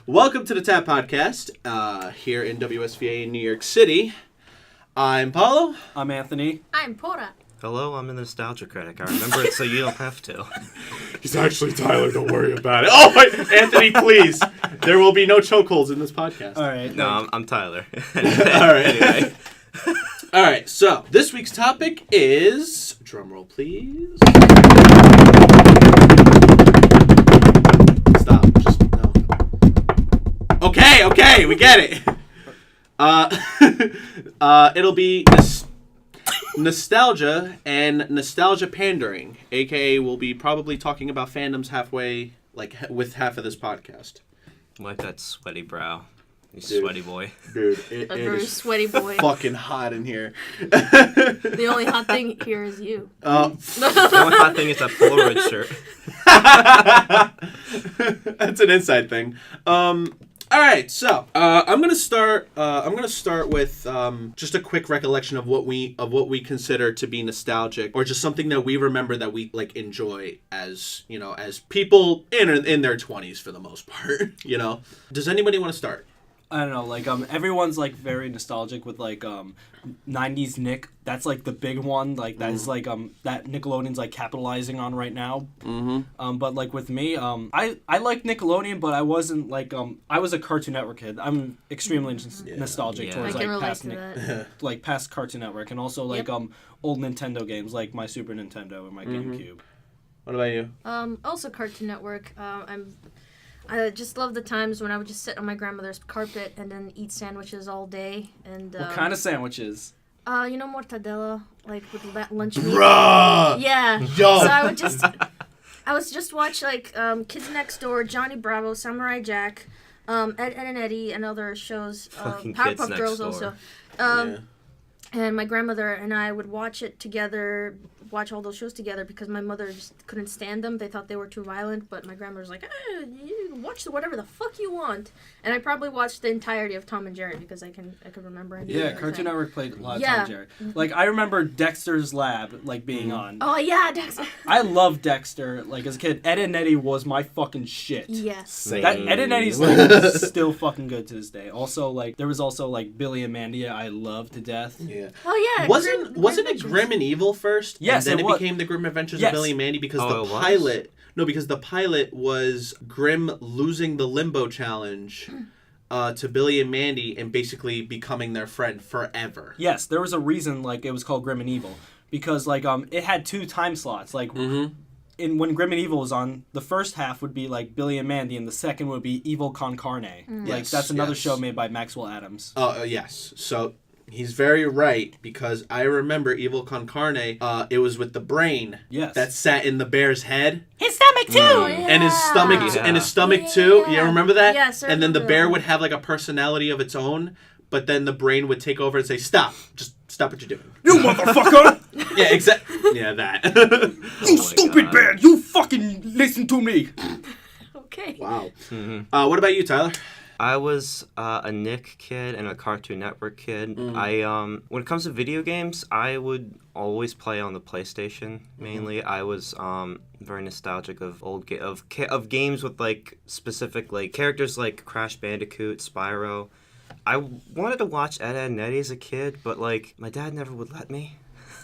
Welcome to the TAPP Podcast here in WSVA in New York City. I'm Paulo. I'm Anthony. I'm Pora. Hello, I'm a nostalgia critic. I remember it so you don't have to. He's actually Tyler, don't worry about it. Oh, wait, Anthony, please. There will be no chokeholds in this podcast. All right. No, I'm Tyler. All right. Anyway. All right, so this week's topic is... Drumroll, please. Stop. Just, no. Okay, we get it. It'll be nostalgia and nostalgia pandering, aka we'll be probably talking about fandoms halfway, like with half of this podcast. Wipe that sweaty brow. You Dude. sweaty boy. Dude, A very sweaty boy. Fucking hot in here. The only hot thing here is you. The only hot thing is that Polaroid shirt. That's an inside thing. All right, so I'm gonna start. I'm gonna start with just a quick recollection of what we consider to be nostalgic, or just something that we remember that we like enjoy as as people in their 20s for the most part. Does anybody want to start? I don't know, like everyone's like very nostalgic with like 90s Nick. That's like the big one. Like that is like that Nickelodeon's like capitalizing on right now. Mm-hmm. But like with me, I like Nickelodeon, but I wasn't like I was a Cartoon Network kid. I'm extremely nostalgic towards I can like relate past to that. like past Cartoon Network, and also like old Nintendo games like my Super Nintendo and my GameCube. What about you? Also Cartoon Network. I just love the times when I would just sit on my grandmother's carpet and then eat sandwiches all day. And What kind of sandwiches? mortadella, like with that lunch meat. Bruh! Yeah. Yo! So I was just watch like Kids Next Door, Johnny Bravo, Samurai Jack, Ed and Eddie, and other shows. Fucking Kids Powerpuff Next Girls Door. also. And my grandmother and I would watch it together, watch all those shows together because my mother just couldn't stand them. They thought they were too violent, but my grandmother was like, you watch whatever the fuck you want. And I probably watched the entirety of Tom and Jerry because I could remember it. Yeah, Cartoon Network played a lot of Tom and Jerry. Like I remember Dexter's Lab like being on. Oh yeah, Dexter. I loved Dexter. Like as a kid, Ed and Eddie was my fucking shit. Yes. Same. That Ed and Eddie's like still fucking good to this day. Also, like there was also like Billy and Mandy. I loved to death. Yeah. Oh yeah. Wasn't it Grim and Evil first? Yes, and then it it was. became the Grim Adventures Yes. of Billy and Mandy because Oh, the it was? pilot. No, because the pilot was Grim losing the Limbo Challenge to Billy and Mandy and basically becoming their friend forever. Yes, there was a reason like it was called Grim and Evil because like it had 2 time slots. Like when Grim and Evil was on, the first half would be like Billy and Mandy, and the second would be Evil Con Carne. Like Yes, that's another yes. show made by Maxwell Adams. Yes. So he's very right because I remember Evil Con Carne. It was with the brain Yes. that sat in the bear's head. His stomach too. And his stomach, Yeah. and his stomach too. Yeah. You remember that? Yes, I And then the remember bear that. would have like a personality of its own, but then the brain would take over and say, "Stop! Just stop what you're doing." You motherfucker! Yeah, exactly. Yeah, that. You my stupid God. bear! You fucking listen to me! Okay. Wow. What about you, Tyler? I was a Nick kid and a Cartoon Network kid. When it comes to video games, I would always play on the PlayStation mainly. I was very nostalgic of of games with like specific like characters like Crash Bandicoot, Spyro. I wanted to watch Ed, Edd n Eddy as a kid, but like my dad never would let me.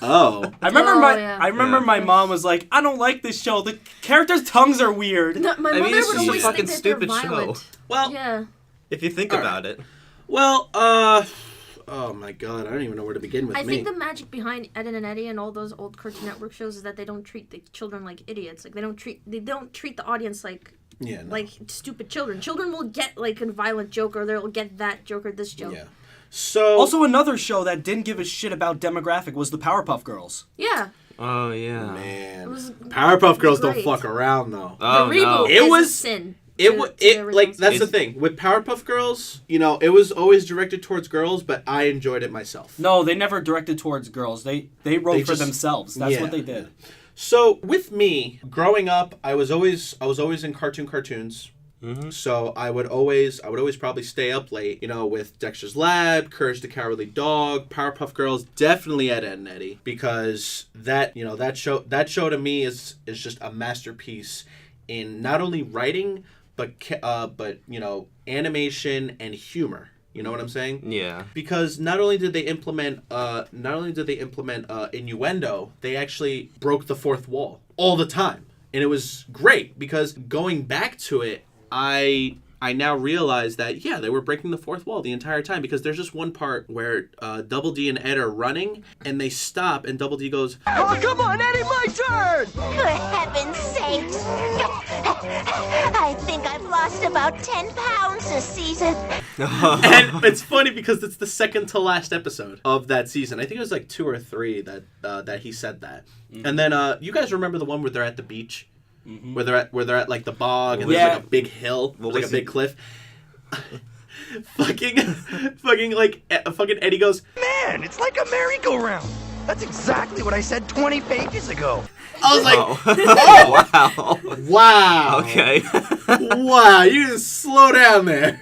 Oh. I remember Oh, yeah. my mom was like, I don't like this show. The characters' tongues are weird. No, my I mean, mother this would is a always fucking think that they're stupid show. violent. Well, Yeah. If you think All right. about it. well, oh my God, I don't even know where to begin with I me. think the magic behind Ed and Eddie and all those old Cartoon Network shows is that they don't treat the children like idiots. Like they don't treat the audience like like stupid children. Children will get like a violent joke or they'll get that joke or this joke. Yeah. So Also, another show that didn't give a shit about demographic was the Powerpuff Girls. Yeah. Oh yeah. man, It was Powerpuff Girls don't great. fuck around though. Oh the reboot no. It is was- a sin. It to was the like original that's the It's- thing with Powerpuff Girls. It was always directed towards girls, but I enjoyed it myself. No, they never directed towards girls. They wrote for just- themselves. That's yeah. what they did. So with me growing up, I was always in cartoons. So I would always probably stay up late, with Dexter's Lab, Courage the Cowardly Dog, Powerpuff Girls, definitely Ed, Edd n Eddy, because that show to me is just a masterpiece in not only writing but you know, animation and humor. You know what I'm saying? Yeah. Because not only did they implement innuendo, they actually broke the fourth wall all the time, and it was great. Because going back to it, I now realize that they were breaking the fourth wall the entire time, because there's just one part where Double D and Ed are running and they stop and Double D goes, Oh, come on, Eddie, my turn! For heaven's sakes. I think I've lost about 10 pounds this season. and it's funny because it's the second to last episode of that season. I think it was like 2 or 3 that he said that. Mm-hmm. And then you guys remember the one where they're at the beach? Mm-hmm. Where they're at like the bog and there's like a big hill, like a big cliff. fucking Eddie goes, Man, it's like a merry-go-round. That's exactly what I said 20 pages ago. I was like, oh, wow. Okay. Wow, you just slow down there.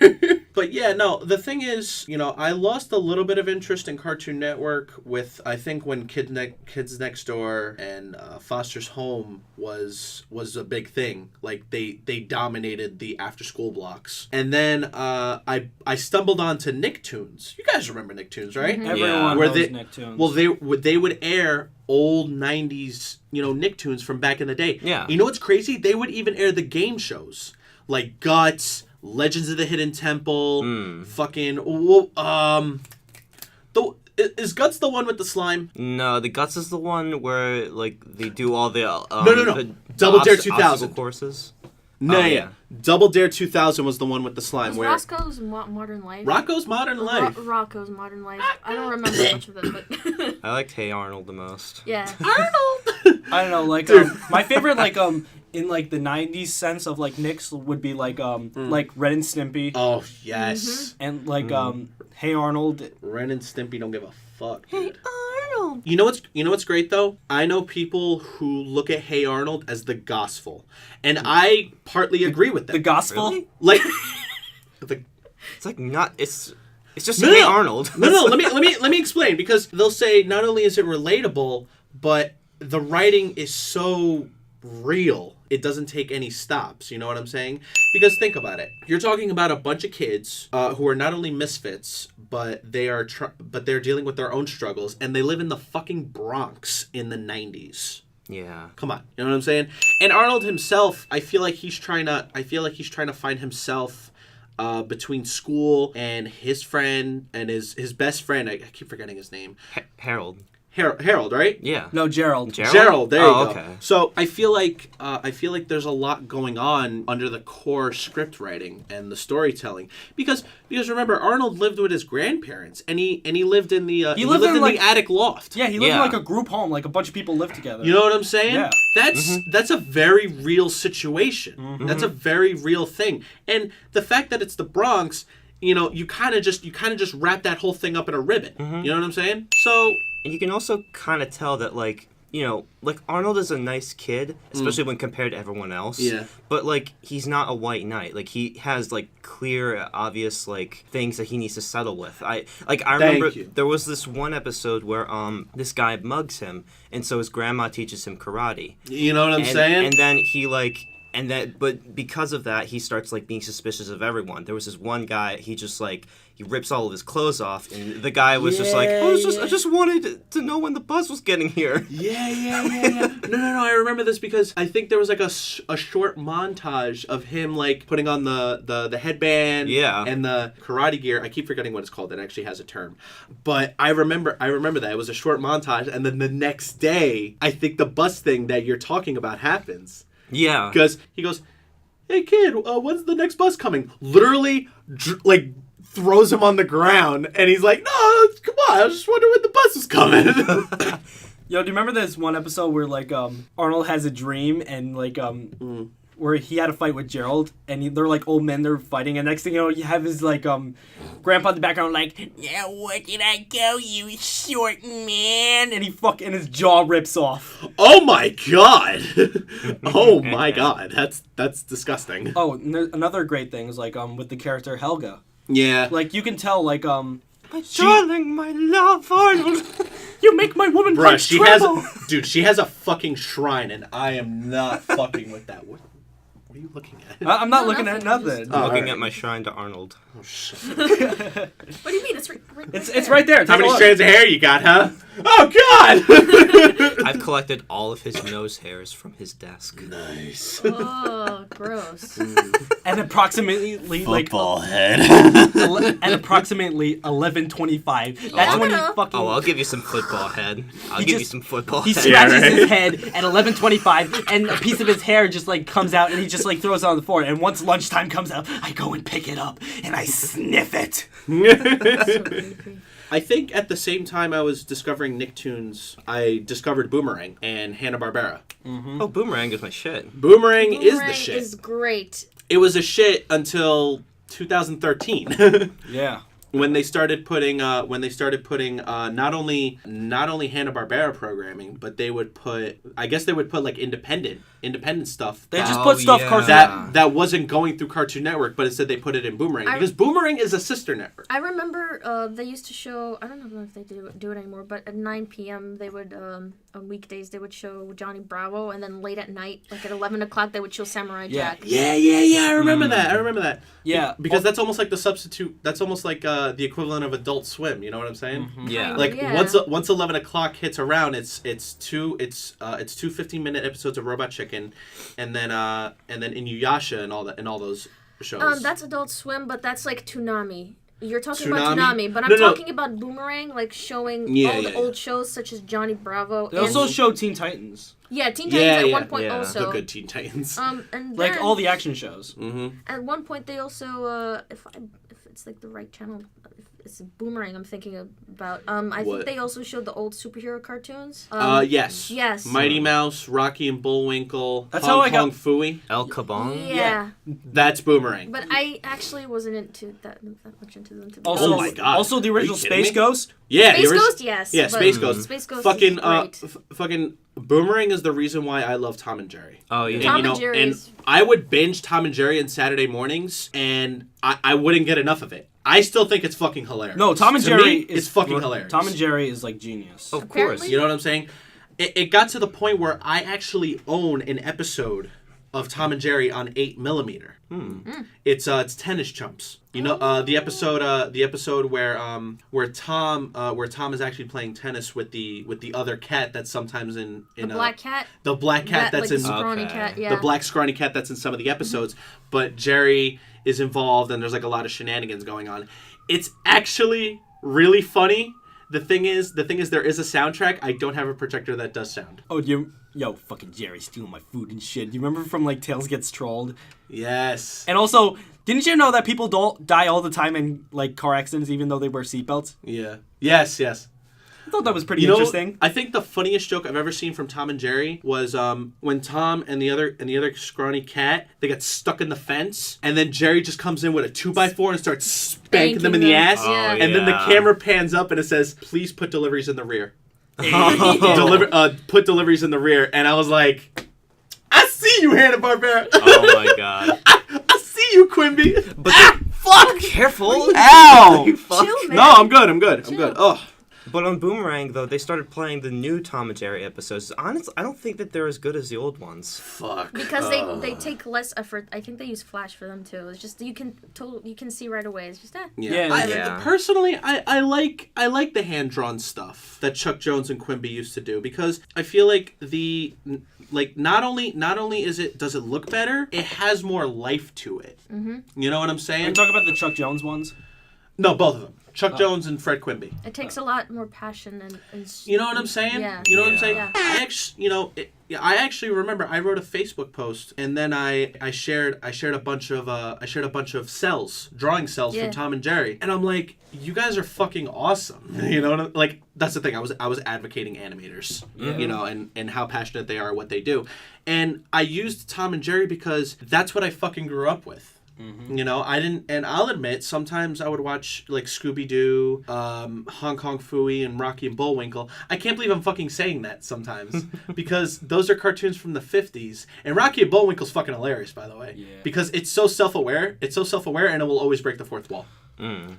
But yeah, no, the thing is, you know, I lost a little bit of interest in Cartoon Network with, I think, when Kids Next Door and Foster's Home was a big thing. Like, they dominated the after-school blocks. And then I stumbled onto Nicktoons. You guys remember Nicktoons, right? Mm-hmm. Everyone knows Nicktoons. Well, they would air old 90s, you know, Nicktoons from back in the day. Yeah. You know what's crazy? They would even air the game shows. Like Guts, Legends of the Hidden Temple, is Guts the one with the slime? No, the Guts is the one where like they do all the no. Double Dare 2000 obstacle courses. No, yeah. Double Dare 2000 was the one with the slime. Was Roscoe's Modern Life? Rocco's Modern Life. Rocco's Modern Life. I don't remember much of it, but I liked Hey Arnold the most. yeah. Arnold. I don't know, like my favorite in like the 90s sense of like Nick's would be like like Ren and Stimpy. Oh yes. And like Hey Arnold. Ren and Stimpy don't give a fuck. Dude. Hey Arnold. You know what's great though? I know people who look at Hey Arnold as the gospel, and I partly agree with them. The gospel? Really? Like, It's like not. It's just No, Hey no. Arnold. no. Let me explain, because they'll say not only is it relatable, but the writing is so real. It doesn't take any stops. You know what I'm saying? Because think about it. You're talking about a bunch of kids who are not only misfits, but they're dealing with their own struggles, and they live in the fucking Bronx in the 90s. Yeah. Come on, you know what I'm saying? And Arnold himself, I feel like he's trying to find himself between school and his friend and his best friend. I keep forgetting his name. Harold. Harold, right? Yeah. No, Gerald. Gerald, there you go. Okay. So I feel like there's a lot going on under the core script writing and the storytelling, because remember, Arnold lived with his grandparents, and he lived in the lived in the attic loft. Yeah, he lived in like a group home, like a bunch of people lived together. You know what I'm saying? Yeah. That's a very real situation. Mm-hmm. That's a very real thing, and the fact that it's the Bronx, you know, you kind of just wrap that whole thing up in a ribbon. Mm-hmm. You know what I'm saying? So. And you can also kind of tell that, like, you know, like, Arnold is a nice kid, especially when compared to everyone else. Yeah. But, like, he's not a white knight. Like, he has, like, clear, obvious, like, things that he needs to settle with. I remember there was this one episode where, this guy mugs him, and so his grandma teaches him karate. You know what I'm saying? And then he, like... But because of that, he starts, like, being suspicious of everyone. There was this one guy, he just, like, he rips all of his clothes off, and the guy was just like, I just wanted to know when the bus was getting here. Yeah. No, I remember this because I think there was, like, a short montage of him, like, putting on the headband and the karate gear. I keep forgetting what it's called. It actually has a term. But I remember that. It was a short montage, and then the next day, I think the bus thing that you're talking about happens. Yeah. Because he goes, hey, kid, when's the next bus coming? Literally, throws him on the ground, and he's like, no, come on, I was just wondering when the bus is coming. Yo, do you remember this one episode where, like, Arnold has a dream, and, like, where he had a fight with Gerald, and they're, like, old men, they're fighting, and next thing you know, you have his, like, grandpa in the background, like, yeah, where did I go, you short man? And and his jaw rips off. Oh my god! Oh my god, that's disgusting. Oh, and another great thing is, like, with the character Helga. Yeah. Like, you can tell, like, my darling, my love, Arnold. You make my woman punch tremble. She has a fucking shrine, and I am not fucking with that. What are you looking at? I'm not No, looking at nothing, nothing. just- I'm Oh, looking alright. at my shrine to Arnold. Oh, shit. What do you mean? It's right It's right there. How Take a many look. strands of hair you got, huh? Oh, God! I've collected all of his nose hairs from his desk. Nice. Oh, gross. And approximately like head. and approximately 11:25. That's Oh, when he I'll- fucking Oh, I'll give you some football head. I'll He give you just- some football he head. scratches right. his head at 11:25, and a piece of his hair just like comes out, and he just like throws it on the floor. And once lunchtime comes out, I go and pick it up and I sniff it. So creepy. I think at the same time I was discovering Nicktoons, I discovered Boomerang and Hanna-Barbera. Oh, Boomerang is my shit. Boomerang is the Boomerang shit. is great. It was a shit until 2013. Yeah. when they started putting not only Hanna-Barbera programming, but they would put like independent stuff. They just Oh, put stuff yeah. Cartoon. that wasn't going through Cartoon Network, but instead they put it in Boomerang because Boomerang is a sister network. I remember they used to show, I don't know if they do it anymore, but at 9 p.m. they would, on weekdays, they would show Johnny Bravo, and then late at night, like at 11 o'clock, they would show Samurai Yeah. Jack. Yeah. I remember that. Yeah. Because that's almost like the substitute. That's almost like the equivalent of Adult Swim. You know what I'm saying? Yeah. Like Yeah. once 11 o'clock hits around, it's two 15-minute episodes of Robot Chicken, and then Inuyasha and all those shows. That's Adult Swim, but that's like Toonami. You're talking Toonami? about Toonami, but I'm No. talking about Boomerang, like showing all the old shows such as Johnny Bravo. They also show Teen Titans, yeah, Teen Titans at one point yeah. also. the good Teen Titans. And like then, all the action shows. At one point they also, if it's like the right channel, if it's Boomerang I'm thinking about. I What? think they also showed the old superhero cartoons. Yes. Yes. Mighty Mouse, Rocky and Bullwinkle, That's Hong how I got- Kong Phooey. El Kabong? Yeah. That's Boomerang. But I actually wasn't into that much into them. To be Also, Oh my God. Also, the Are you original kidding Space me? Ghost. Yeah, Space the Ghost, yes. Yeah, but Space Ghost. Space Ghost Fucking is great. fucking Boomerang is the reason why I love Tom and Jerry. Oh, yeah. Tom you know, and Jerry and is- I would binge Tom and Jerry on Saturday mornings, and I wouldn't get enough of it. I still think it's fucking hilarious. No, Tom and To Jerry me, is it's fucking hilarious. Tom and Jerry is like genius. Of course. Apparently- You know what I'm saying? It got to the point where I actually own an episode of Tom and Jerry on 8mm. It's Tennis Chumps. You know the episode where Tom is actually playing tennis with the other cat that's sometimes in The black cat. the black cat That, that's like, in scrawny Okay. cat, yeah. the black scrawny cat that's in some of the episodes, but Jerry is involved and there's like a lot of shenanigans going on. It's actually really funny. The thing is there is a soundtrack. I don't have a projector that does sound. Oh, yo, fucking Jerry stealing my food and shit. Do you remember from like Tails Gets Trolled? Yes. And also, didn't you know that people don't die all the time in like car accidents even though they wear seatbelts? Yeah. Yes. I thought that was pretty You know, interesting. I think the funniest joke I've ever seen from Tom and Jerry was when Tom and the other scrawny cat, they got stuck in the fence, and then Jerry just comes in with a 2x4 and starts spanking them in the ass, Yeah. Oh, and then the yeah. camera pans up and it says, "Please put deliveries in the rear." Oh. Put deliveries in the rear, and I was like, "I see you, Hanna-Barbera. Oh, my God. I see you, Quimby." But Fuck! careful. Ow! Chill, man. No, I'm good. I'm good. Oh. But on Boomerang, though, they started playing the new Tom and Jerry episodes. Honestly, I don't think that they're as good as the old ones. Fuck. Because they take less effort. I think they use Flash for them too. It's just you can see right away. It's just Yeah, yeah. Personally, I like the hand drawn stuff that Chuck Jones and Quimby used to do because I feel like not only does it look better, it has more life to it. Mm-hmm. You know what I'm Are you saying? talking about the Chuck Jones ones? No, both of them. Chuck Jones and Fred Quimby. It takes a lot more passion and You know what I'm saying? Yeah. You know what I'm saying? Yeah. I actually remember I wrote a Facebook post and then I shared a bunch of cells, drawing cells Yeah. from Tom and Jerry, and I'm like, you guys are fucking awesome. You know what I'm, like that's the thing. I was advocating animators, you know, and how passionate they are at what they do, and I used Tom and Jerry because that's what I fucking grew up with. You know, and I'll admit, sometimes I would watch like Scooby-Doo, Hong Kong Phooey, and Rocky and Bullwinkle. I can't believe I'm fucking saying that sometimes because those are cartoons from the 50s, and Rocky and Bullwinkle's fucking hilarious, by the way, because it's so self-aware, and it will always break the fourth wall. And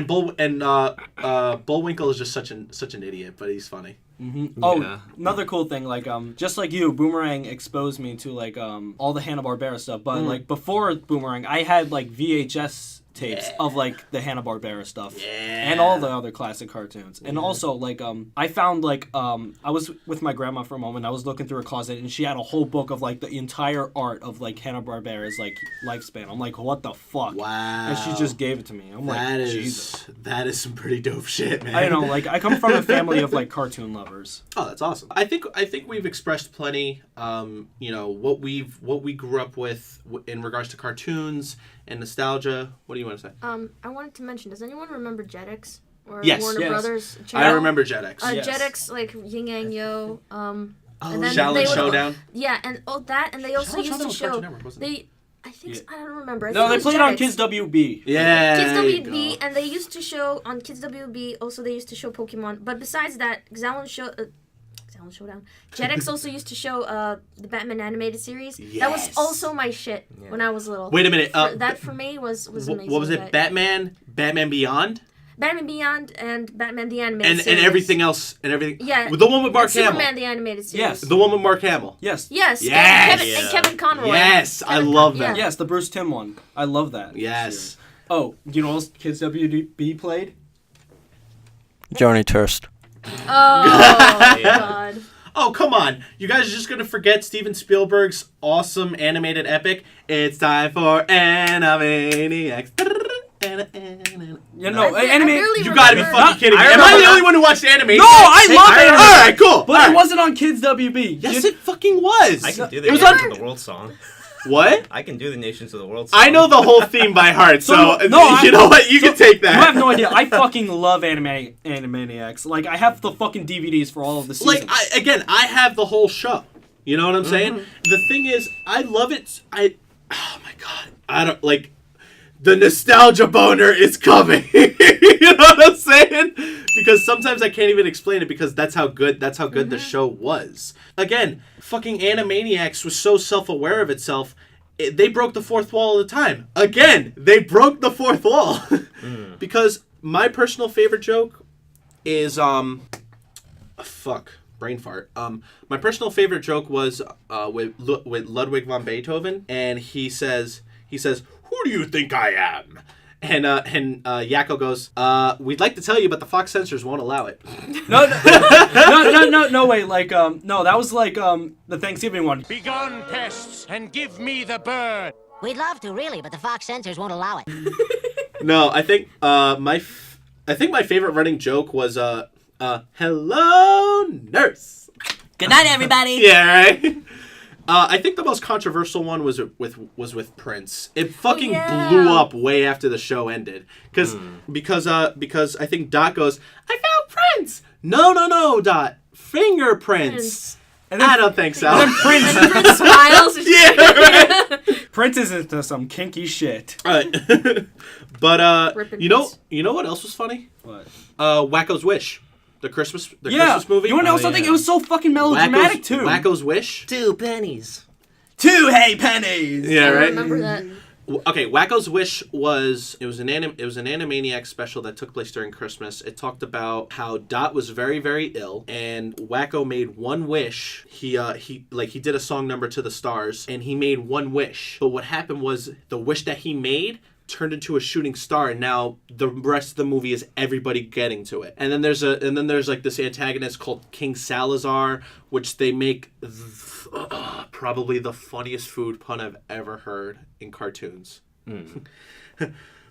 Bullwinkle is just such an idiot, but he's funny. Oh, Yeah. another cool thing, like just like you, Boomerang exposed me to like all the Hanna-Barbera stuff. But like before Boomerang, I had like VHS tapes of like the Hanna-Barbera stuff and all the other classic cartoons. And also like I found like I was with my grandma for a moment. I was looking through her closet and she had a whole book of like the entire art of like Hanna-Barbera's like lifespan. I'm like, what the fuck? Wow. And she just gave it to me. I'm like, Jesus. That is some pretty dope shit, man. I don't know, like I come from a family of like cartoon lovers. Oh, that's awesome. I think we've expressed plenty. What we grew up with in regards to cartoons and nostalgia. What do you want to say? I wanted to mention. Does anyone remember Jetix or Yes. Warner Yes. Brothers? I channel? remember Jetix. Yes. Jetix, like Yin Yang Yo. And then Shaolin they would- Showdown. Yeah, and that, and they also Shaolin used Showdown to was show. Cartoon Network, wasn't it? I think I don't remember. I No, think they it was played it on Jetix. Kids WB. Yeah. Kids there you WB, go. and they used to show on Kids WB. Also, they used to show Pokemon. But besides that, Shaolin Showdown. Jetix also used to show the Batman animated series. That was Yes. also my shit when I was little. Wait a minute. That for me was amazing. What was it? Batman Beyond, Batman Beyond, and Batman the animated and series. everything else, and everything. Yeah. The one with Mark And Hamill. Superman the animated series. Yes. The one with Mark Hamill. Yes. Yes. Yes. And Kevin Conroy. Yes, I Kevin love Con- that. yeah. Yes, the Bruce Timm one. I love that. Yes. series. Oh, you know what else Kids WB played? Johnny Turst. Oh, God. Oh, come on. You guys are just going to forget Steven Spielberg's awesome animated epic. It's time for Animaniacs. You know, I anime. barely You gotta be remember. fucking kidding me. I Am I remember the only one who watched Animaniacs? No, I love All Animaniacs. right, cool. But All right. it wasn't on Kids WB. Yes, it fucking was. I can do the It was Nations on. of the World song. What? I can do the Nations of the World song. I know the whole theme by heart, so no, you know what? You can take that. You have no idea. I fucking love Animaniacs. Like, I have the fucking DVDs for all of the seasons. Like, I have the whole show. You know what I'm saying? The thing is, I love it. Oh my god. I don't, like, the nostalgia boner is coming. You know what I'm saying? Because sometimes I can't even explain it because that's how good the show was. Again, fucking Animaniacs was so self-aware of itself. They broke the fourth wall all the time. Again, they broke the fourth wall. Because my personal favorite joke is brain fart. My personal favorite joke was with Ludwig von Beethoven, and he says, "Who do you think I am?" And Yakko goes, "We'd like to tell you, but the Fox censors won't allow it." No way. Like, no, that was like the Thanksgiving one. Begone, pests, and give me the bird. We'd love to, really, but the Fox censors won't allow it. No, I think my favorite running joke was "Hello, nurse." Good night, everybody. Yeah, right. I think the most controversial one was with Prince. It fucking blew up way after the show ended because I think Dot goes, "I found Prince." No, Dot, fingerprints. And then, I don't think so. And then Prince. And Prince smiles. Yeah, right. Prince is into some kinky shit. But Rip in you know peace. what else was funny? What? Wacko's Wish, the Christmas movie. You want to know something? It was so fucking melodramatic too. Wacko's Wish. 2 pennies. 2 hay pennies. Yeah, I right. remember that. Okay, Wacko's Wish was an Animaniacs special that took place during Christmas. It talked about how Dot was very, very ill, and Wacko made one wish. He did a song number to the stars, and he made one wish. But what happened was the wish that he made turned into a shooting star, and now the rest of the movie is everybody getting to it. And then there's like this antagonist called King Salazar, which they make probably the funniest food pun I've ever heard in cartoons.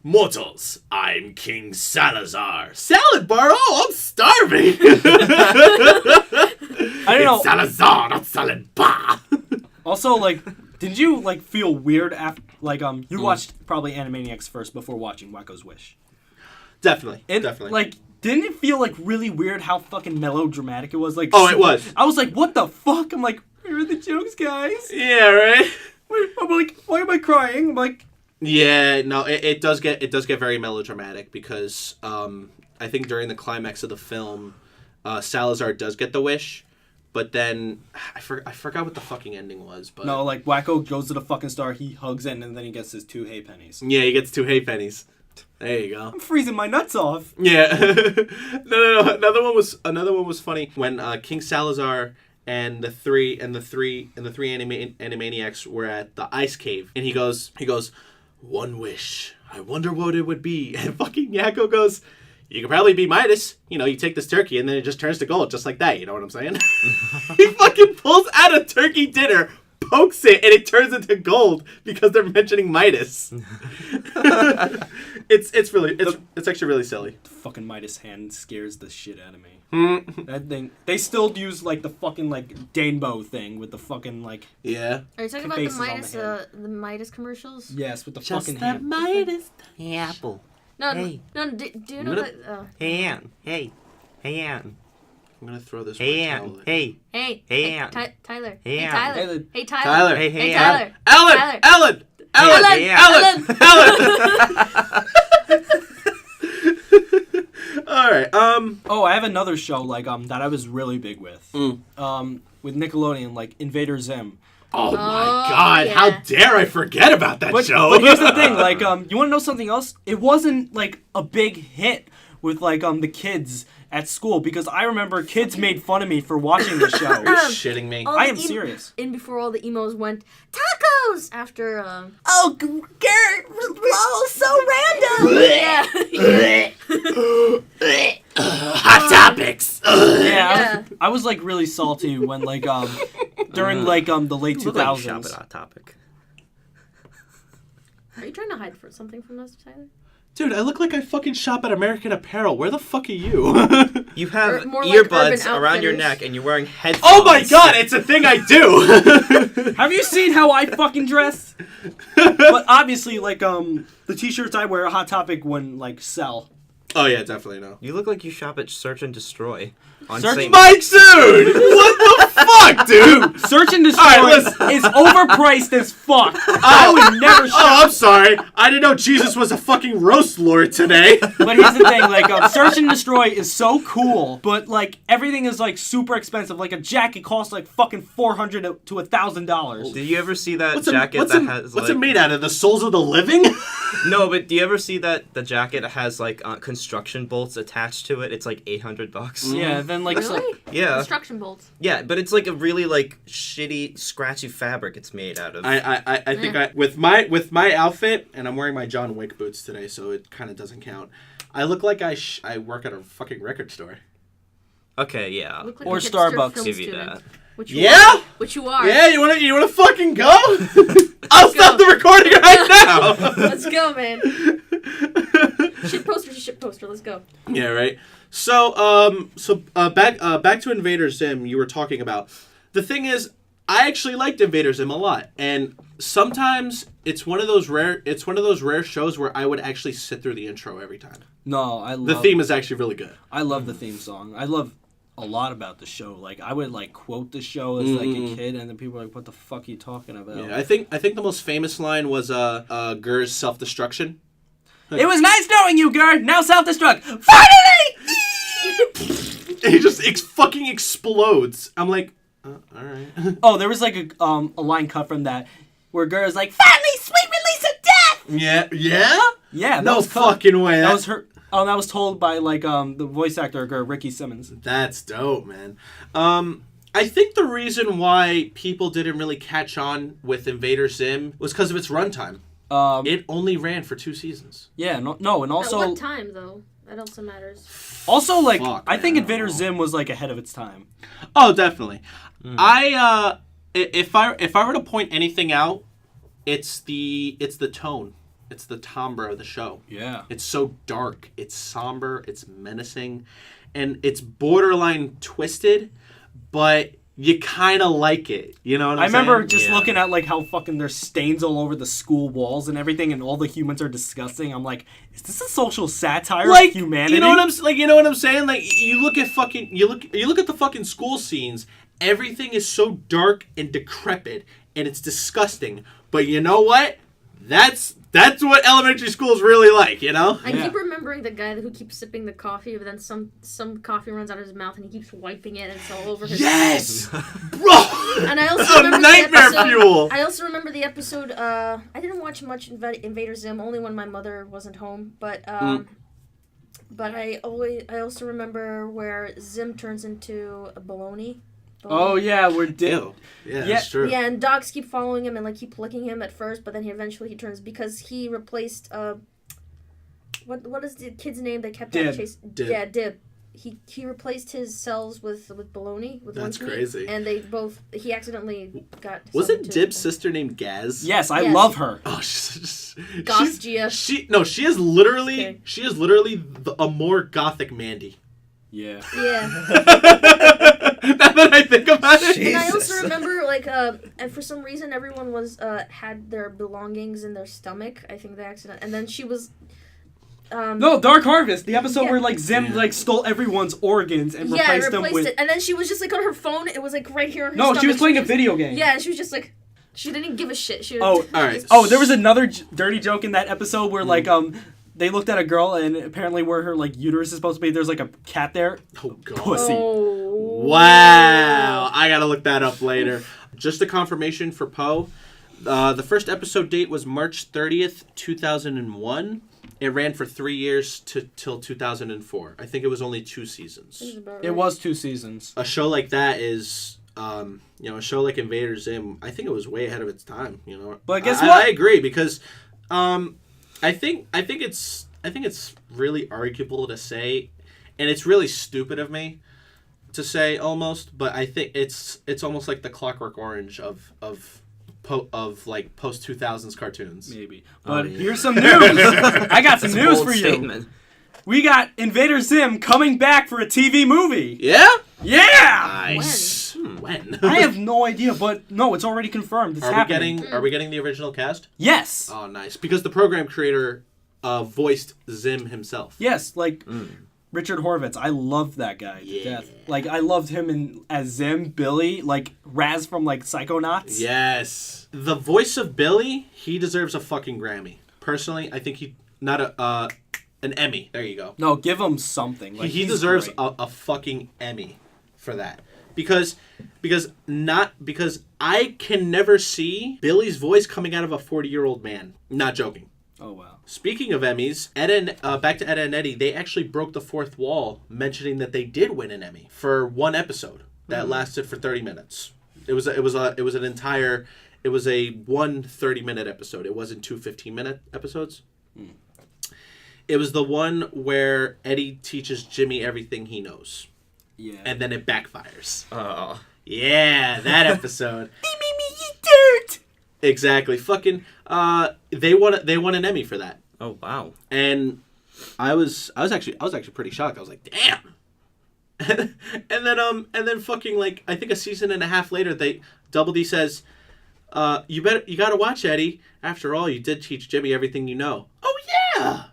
Mortals, I'm King Salazar. Salad bar? Oh, I'm starving. I don't know. It's Salazar, not salad bar. Also, like, did you like feel weird after you watched probably Animaniacs first before watching Wacko's Wish? Definitely. Like, didn't it feel like really weird how fucking melodramatic it was? Like, Oh, it was. I was like, what the fuck? I'm like, where are the jokes, guys? Yeah, right? I'm like, why am I crying? I'm like, Yeah, no, it does get very melodramatic because I think during the climax of the film, Salazar does get the wish, but then I forgot what the fucking ending was. But no, like Wacko goes to the fucking star, he hugs it, and then he gets his 2 hay pennies. yeah, he gets 2 hay pennies. There you go. I'm freezing my nuts off. Yeah. No. Another one was funny when King Salazar and the three Animaniacs were at the ice cave, and he goes, "One wish. I wonder what it would be." And fucking Yakko goes, "You could probably be Midas. You know, you take this turkey and then it just turns to gold, just like that. You know what I'm saying?" He fucking pulls out a turkey dinner, pokes it, and it turns into gold because they're mentioning Midas. It's actually really silly. The fucking Midas hand scares the shit out of me. Hmm. That thing. They still use like the fucking like Danebo thing with the fucking like. Yeah. Are you talking about faces on the Midas commercials? Yes, with the Just fucking the hand. Midas. Hey, Apple. No, Hey. no. Do you know that? Hey, Ann. Hey, Ann. I'm gonna throw this. Hey, towel Ann. in. Hey. Hey, Hey, Ann. Tyler. Hey, Hey, Ann. Tyler. Hey, Tyler. Tyler. Hey, Hey, Ann. Tyler. Ellen. Hey, Ann. All right. Oh, I have another show like that I was really big with. With Nickelodeon, like Invader Zim. Oh my God! yeah. How dare I forget about that show? But here's the thing, like you want to know something else? It wasn't like a big hit with like the kids at school because I remember kids made fun of me for watching the show. You're shitting me. All I the am serious. And before all the emos went tacos after Oh, Garrett, oh, so random. yeah. Hot topics. Yeah, I was like really salty when like during like the late You look like you shop 2000s. at Hot Topic. Are you trying to hide something from us, Tyler? Dude, I look like I fucking shop at American Apparel. Where the fuck are you? You have Or more like earbuds Urban around your Outfitters. neck and you're wearing headphones. Oh my God! It's a thing I do. Have you seen how I fucking dress? But obviously, like the t-shirts I wear at Hot Topic wouldn't like sell. Oh yeah, definitely no. You look like you shop at Search and Destroy. On Search- St. My dude, what the fuck, dude? Search and Destroy All right, listen. is overpriced as fuck. I would never Oh, shop. I'm sorry. I didn't know Jesus was a fucking roast lord today. But here's the thing, like Search and Destroy is so cool, but like everything is like super expensive. Like a jacket costs like fucking $400 to $1,000. Did you ever see that What's jacket what's that it, has what's like... it made out of? The souls of the living? No, but do you ever see that the jacket has like construction bolts attached to it? It's like $800. Yeah, then like Really? Yeah. Construction bolts. Yeah, but it's like a really like shitty, scratchy fabric it's made out of. I think with my outfit, and I'm wearing my John Wick boots today, so it kind of doesn't count. I look like I work at a fucking record store. Okay, yeah. Look like Or a hipster Starbucks. film Give you student, that. Which you Yeah? are. Which you are. Yeah, you wanna fucking go? I'll stop the recording right now. Let's go, man. Shit poster. Let's go. Yeah, right. So back to Invader Zim. You were talking about. The thing is, I actually liked Invader Zim a lot, and sometimes it's one of those rare shows where I would actually sit through the intro every time. No, I love The theme is actually really good. I love the theme song. I love a lot about the show. Like I would like quote the show as like a kid, and then people are like, "What the fuck are you talking about?" Yeah, I think the most famous line was Gur's self-destruction. It was nice knowing you, Gur. Now self-destruct. Finally. He just fucking explodes. I'm like, all right. Oh, there was like a line cut from that where Gur is like, "Finally, sweet release of death." Yeah. Yeah, that No was cut. fucking way. That was her. Oh, that was told by like the voice actor Ricky Simmons. That's dope, man. I think the reason why people didn't really catch on with Invader Zim was because of its runtime. It only ran for 2 seasons. Yeah, no, and also At what time though? That also matters. also like Fuck, I think man, Invader Zim was like ahead of its time. Oh, definitely. If I were to point anything out, it's the tone. It's the timbre of the show. Yeah. It's so dark. It's somber. It's menacing, and it's borderline twisted, but you kind of like it. You know what I'm saying? I remember just Yeah. looking at like how fucking there's stains all over the school walls and everything, and all the humans are disgusting. I'm like, is this a social satire like of humanity? You know what I'm saying? Like you look at the fucking school scenes. Everything is so dark and decrepit, and it's disgusting. But you know what? That's That's what elementary school is really like, you know? I keep remembering the guy who keeps sipping the coffee, but then some coffee runs out of his mouth and he keeps wiping it and it's all over his Yes! Bro! And I also remember nightmare fuel! I also remember the episode, I didn't watch much Invader Zim, only when my mother wasn't home, but I also remember where Zim turns into a baloney. Oh yeah, we're Ew. Yeah, that's true. Yeah, and dogs keep following him and like keep licking him at first, but then he turns because he replaced what is the kid's name that kept Dib. on chasing? Dib. Yeah, Dib. He replaced his cells with baloney with That's lunch meat, crazy. and he accidentally got. Wasn't summoned Dib's to- sister named Gaz? Yes, I Yes. love her. Oh, she's Gosgia. she is literally Okay. a more gothic Mandy. Yeah. Yeah. Now that I think about it. And I also remember, and for some reason, everyone had their belongings in their stomach. I think they accident, and then she was. No, Dark Harvest, the episode Yeah. where like Zim like stole everyone's organs and Yeah, replaced them with. it, and then she was just like on her phone. It was like right here on her No, stomach. she was playing a video game. Yeah, and she was just like, she didn't give a shit. She was, Oh, all right. Oh, there was another dirty joke in that episode where like they looked at a girl and apparently where her like uterus is supposed to be, there's like a cat there. Oh god. Pussy. Oh. Wow. I gotta look that up later. Just a confirmation for Poe. The first episode date was March 30th, 2001. It ran for 3 years till 2004. I think it was only 2 seasons. It was 2 seasons. A show like that is, a show like Invader Zim, I think it was way ahead of its time, you know. But guess what? what? I agree because I think it's really arguable to say, and it's really stupid of me to say almost, but I think it's almost like the Clockwork Orange of like post 2000s cartoons. Maybe. But yeah. here's some news. I got some That's a news bold for you. statement. We got Invader Zim coming back for a TV movie. Yeah? Yeah! Nice. When? I have no idea, but no, it's already confirmed. It's happening. Are we getting the original cast? Yes. Oh, nice. Because the program creator voiced Zim himself. Yes, like Richard Horvitz. I loved that guy to death. Like I loved him as Zim, Billy, like Raz from like Psychonauts. Yes. The voice of Billy, he deserves a fucking Grammy. Personally, I think an Emmy. There you go. No, give him something. Like he he's deserves great. a fucking Emmy for that. Because I can never see Billy's voice coming out of a 40-year-old man. Not joking. Oh wow. Speaking of Emmys, back to Ed and Eddie, they actually broke the fourth wall, mentioning that they did win an Emmy for one episode that lasted for 30 minutes. It was a 30-minute episode. It wasn't 2 15-minute episodes. It was the one where Eddie teaches Jimmy everything he knows. Yeah. And then it backfires. Oh. Yeah, that episode. Dirt. Exactly. Fucking they won an Emmy for that. Oh wow. And I was actually pretty shocked. I was like, "Damn." and then fucking like I think a season and a half later Double D says, you got to watch Eddie. After all, you did teach Jimmy everything you know." Oh yeah.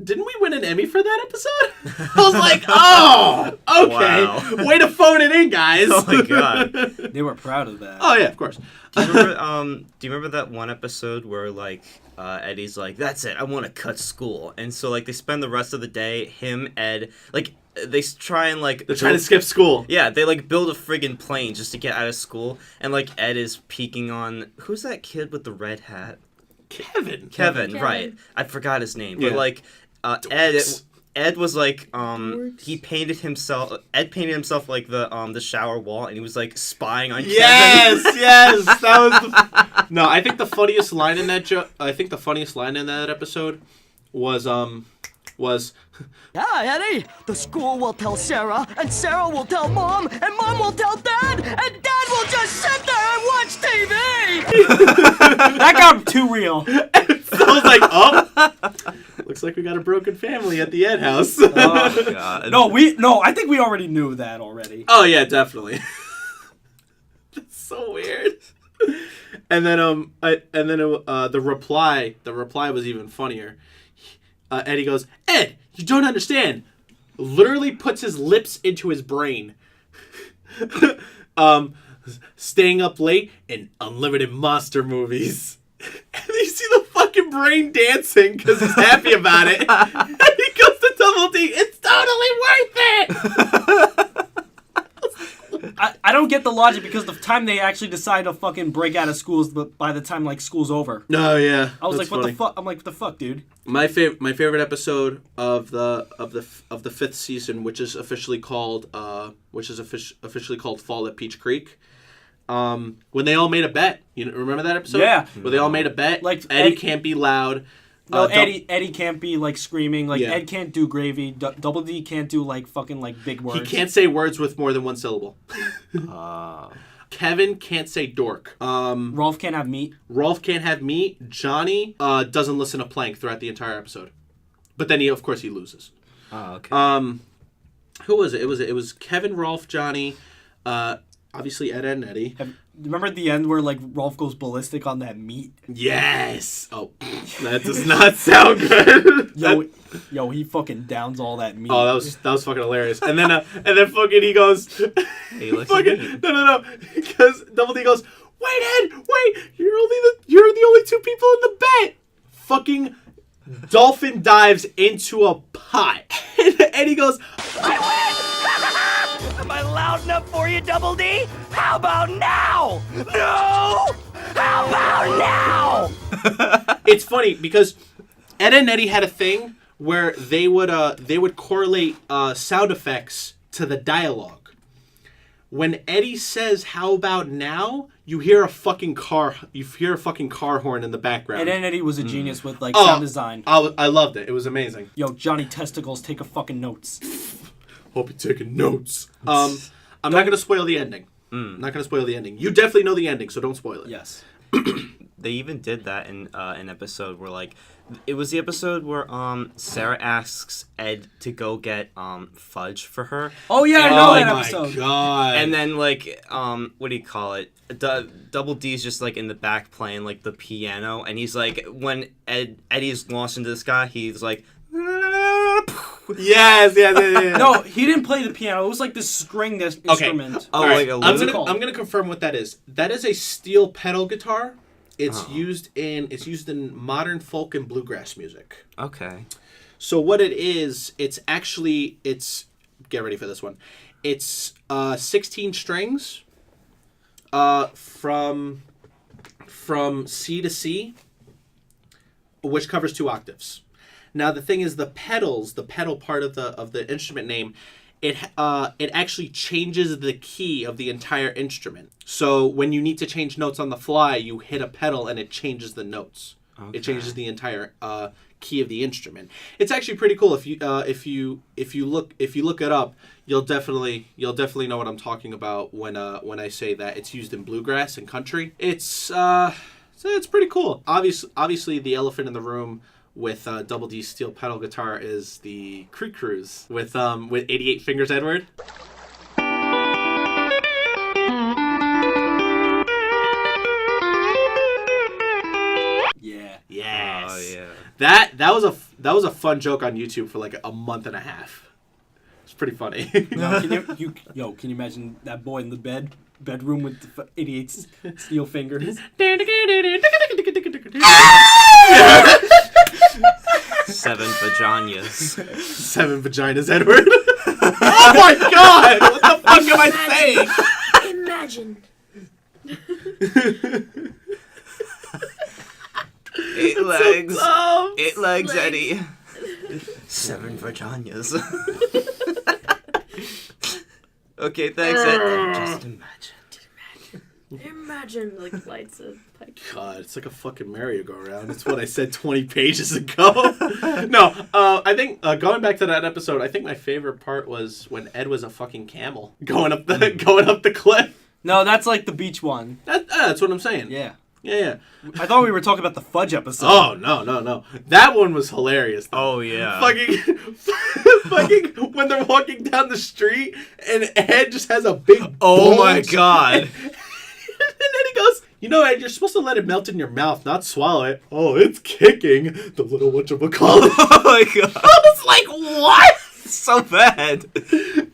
Didn't we win an Emmy for that episode? I was like, "Oh, okay. Wow. Way to phone it in, guys." Oh my god. They were proud of that. Oh yeah, of course. Do you remember that one episode where like Eddie's like, "That's it, I want to cut school," and so like they spend the rest of the day, him, Ed, like they try and like They're trying to skip school. Yeah, they like build a friggin' plane just to get out of school, and like Ed is peeking on who's that kid with the red hat? Kevin, right? I forgot his name, but Yeah. like Ed was like Ed painted himself like the shower wall, and he was like spying on Kevin. Yes, that was No, I think the funniest line in that episode was Yeah, Eddie, the school will tell Sarah, and Sarah will tell Mom, and Mom will tell Dad, and Dad will just sit there and watch TV! That got too real. So I was like, "Oh, looks like we got a broken family at the Ed house." Oh god. No, I think we already knew that already. Oh yeah, definitely. That's so weird. And then the reply was even funnier. Eddie goes, "Ed, you don't understand." Literally puts his lips into his brain. Staying up late in unlimited monster movies. And you see the fucking fucking brain dancing because he's happy about it. And he goes to Double D. It's totally worth it. I don't get the logic because the time they actually decide to fucking break out of schools, but by the time like school's over, No, yeah. I was that's like, what funny. the fuck? I'm like, what the fuck, dude? My favorite episode of the fifth season, which is officially called Fall at Peach Creek. When they all made a bet. You remember that episode? Yeah. Where they all made a bet. Like, Eddie Eddie- can't be loud. No, Eddie can't be like screaming. Like Yeah. Ed can't do gravy. Double D can't do like fucking like big words. He can't say words with more than one syllable. Kevin can't say dork. Rolf can't have meat. Rolf can't have meat. Johnny doesn't listen to Plank throughout the entire episode. But then of course he loses. Oh, okay. Who was it? It was Kevin, Rolf, Johnny, obviously Ed and Eddie. Remember at the end where like Rolf goes ballistic on that meat? Yes. Oh, that does not sound good. Yo, he fucking downs all that meat. Oh, that was fucking hilarious. And then fucking he goes, He likes fucking meat. no, because Double D goes, wait Ed, wait, you're the only two people in the bet. Fucking dolphin dives into a pot, and he goes, Am I loud enough for you, Double D? How about now? No! How about now? It's funny because Ed and Eddie had a thing where they would correlate sound effects to the dialogue. When Eddie says "How about now," you hear a fucking car horn in the background. And then Eddie was a genius with like sound design. I loved it. It was amazing. Yo, Johnny Testicles, take a fucking notes. Hope you're taking notes. I'm not gonna spoil the ending. Not gonna spoil the ending. You definitely know the ending, so don't spoil it. Yes. They even did that in an episode where, like, it was the episode where Sarah asks Ed to go get fudge for her. Oh yeah, I know that episode. Oh my god! And then, like, what do you call it? Double D's just, like, in the back playing, like, the piano. And he's like, when Eddie's lost into the sky, he's like... Yes. No, he didn't play the piano. It was like this string instrument. Oh, All right. like a I'm lute? gonna confirm what that is. That is a steel pedal guitar. It's used in modern folk and bluegrass music. Okay. So what it is, it's get ready for this one. It's 16 strings from C to C, which covers 2 octaves. Now the thing is, the pedal part of the instrument name, it actually changes the key of the entire instrument. So when you need to change notes on the fly, you hit a pedal and it changes the notes. Okay. It changes the entire key of the instrument. It's actually pretty cool. If you look it up, you'll definitely know what I'm talking about when I say that it's used in bluegrass and country. It's pretty cool. Obviously the elephant in the room with Double D's steel pedal guitar is the Creek Cruise with 88 Fingers Edward. Yeah. Yes. Oh yeah. That was a fun joke on YouTube for like a month and a half. It's pretty funny. No, can you imagine that boy in the bedroom with the 88 steel fingers? 7 vaginas. 7 vaginas, Edward. Oh my god! What the fuck am I saying? Imagine. 8 legs. dumb. 8 legs, Eddie. 7 vaginas. Okay, thanks, Ed. Just imagine. Imagine like lights of pipe. God, it's like a fucking merry-go-round. It's what I said 20 pages ago. No, I think going back to that episode, I think my favorite part was when Ed was a fucking camel going up the cliff. No, that's like the beach one. That's what I'm saying. Yeah. Yeah. I thought we were talking about the fudge episode. Oh no. That one was hilarious. Though. Oh yeah. Fucking when they're walking down the street and Ed just has a big Oh my bulge. god. And then he goes, Ed, you're supposed to let it melt in your mouth, not swallow it. Oh, it's kicking. The little whatchamacallit. Oh my god. I was like, what? So bad. And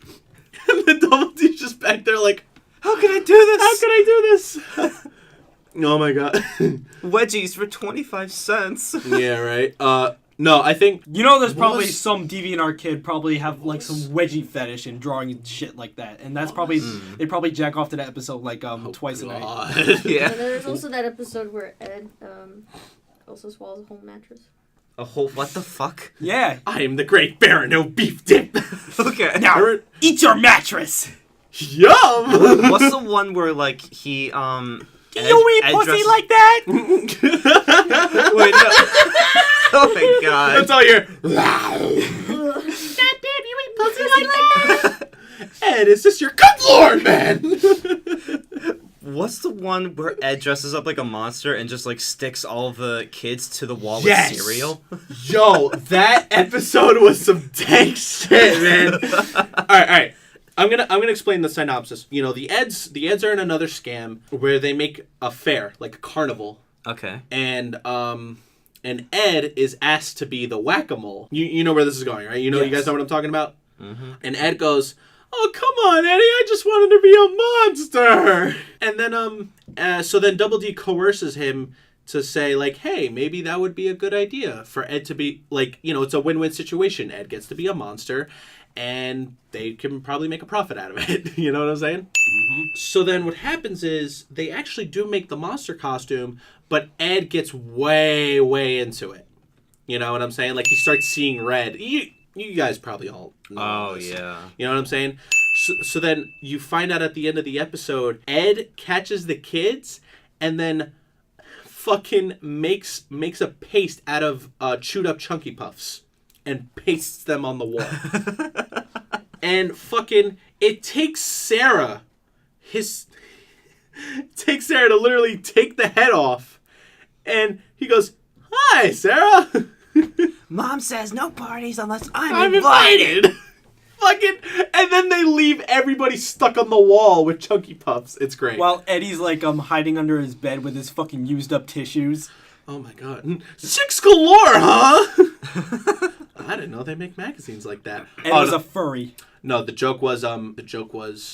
then Double D's just back there like, How can I do this? how can I do this? Oh my god. Wedgies for 25 cents. Yeah, right. No, I think You know, there's probably was- some DeviantArt kid probably have like some wedgie fetish and drawing and shit like that, and that's probably they probably jack off to that episode like twice a night. God. And Yeah. then there's also that episode where Ed also swallows a whole mattress. A whole, what the fuck? Yeah. I am the great Baron No Beef Dip. Okay. Now eat your mattress. Yum. What's the one where, like, he, Do you eat pussy dresses- like that? Wait, no. Oh my god. That's all you're. Pussy like that? Ed, is this your good lord, man? What's the one where Ed dresses up like a monster and just, like, sticks all the kids to the wall Yes. with cereal? Yo, that episode was some dank shit, man. All right. I'm gonna explain the synopsis. You know, the Eds are in another scam where they make a fair, like a carnival, Okay. and Ed is asked to be the whack-a-mole. You know where this is going, right? You Yes. guys know what I'm talking about? Mm-hmm. And Ed goes, "Oh, come on, Eddie, I just wanted to be a monster." And then so then Double D coerces him to say, like, hey, maybe that would be a good idea for Ed to be, like, you know, it's a win-win situation. Ed gets to be a monster, and they can probably make a profit out of it. You know what I'm saying? Mm-hmm. So then what happens is they actually do make the monster costume, but Ed gets way, way into it. You know what I'm saying? Like, he starts seeing red. You guys probably all know Oh, this. yeah. You know what I'm saying? So then you find out at the end of the episode, Ed catches the kids and then fucking makes a paste out of chewed up Chunky Puffs and pastes them on the wall. And fucking it takes Sarah to literally take the head off. And he goes, "Hi, Sarah." Mom says no parties unless I'm invited. Fucking, and then they leave everybody stuck on the wall with Chunky Puffs. It's great. While Eddie's like hiding under his bed with his fucking used up tissues. Oh my god. Six galore, huh? I didn't know they make magazines like that. Ed was a furry. No, the joke was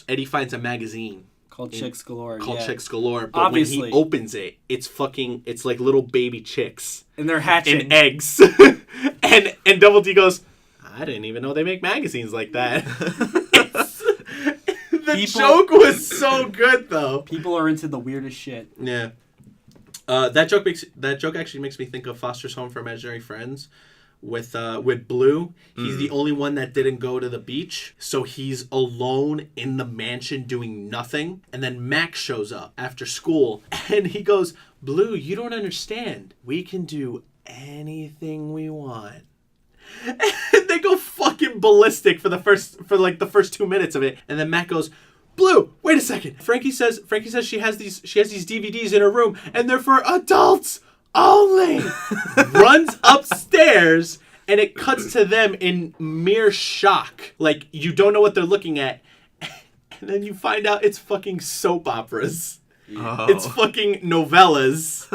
Eddie finds a magazine Called Chicks Galore. called yeah. Chicks Galore, but Obviously. when he opens it, it's like little baby chicks And they're hatching. and eggs. and Double D goes, "I didn't even know they make magazines like that." The joke was so good though. People are into the weirdest shit. Yeah. That joke actually makes me think of Foster's Home for Imaginary Friends with Blue. He's the only one that didn't go to the beach, so he's alone in the mansion doing nothing. And then Max shows up after school, and he goes, "Blue, you don't understand. We can do anything we want." And they go fucking ballistic for the first 2 minutes of it, and then Matt goes, "Blue, wait a second." Frankie says she has these DVDs in her room, and they're for adults only. Runs upstairs, and it cuts to them in mere shock, like you don't know what they're looking at, and then you find out it's fucking soap operas. Oh. It's fucking novellas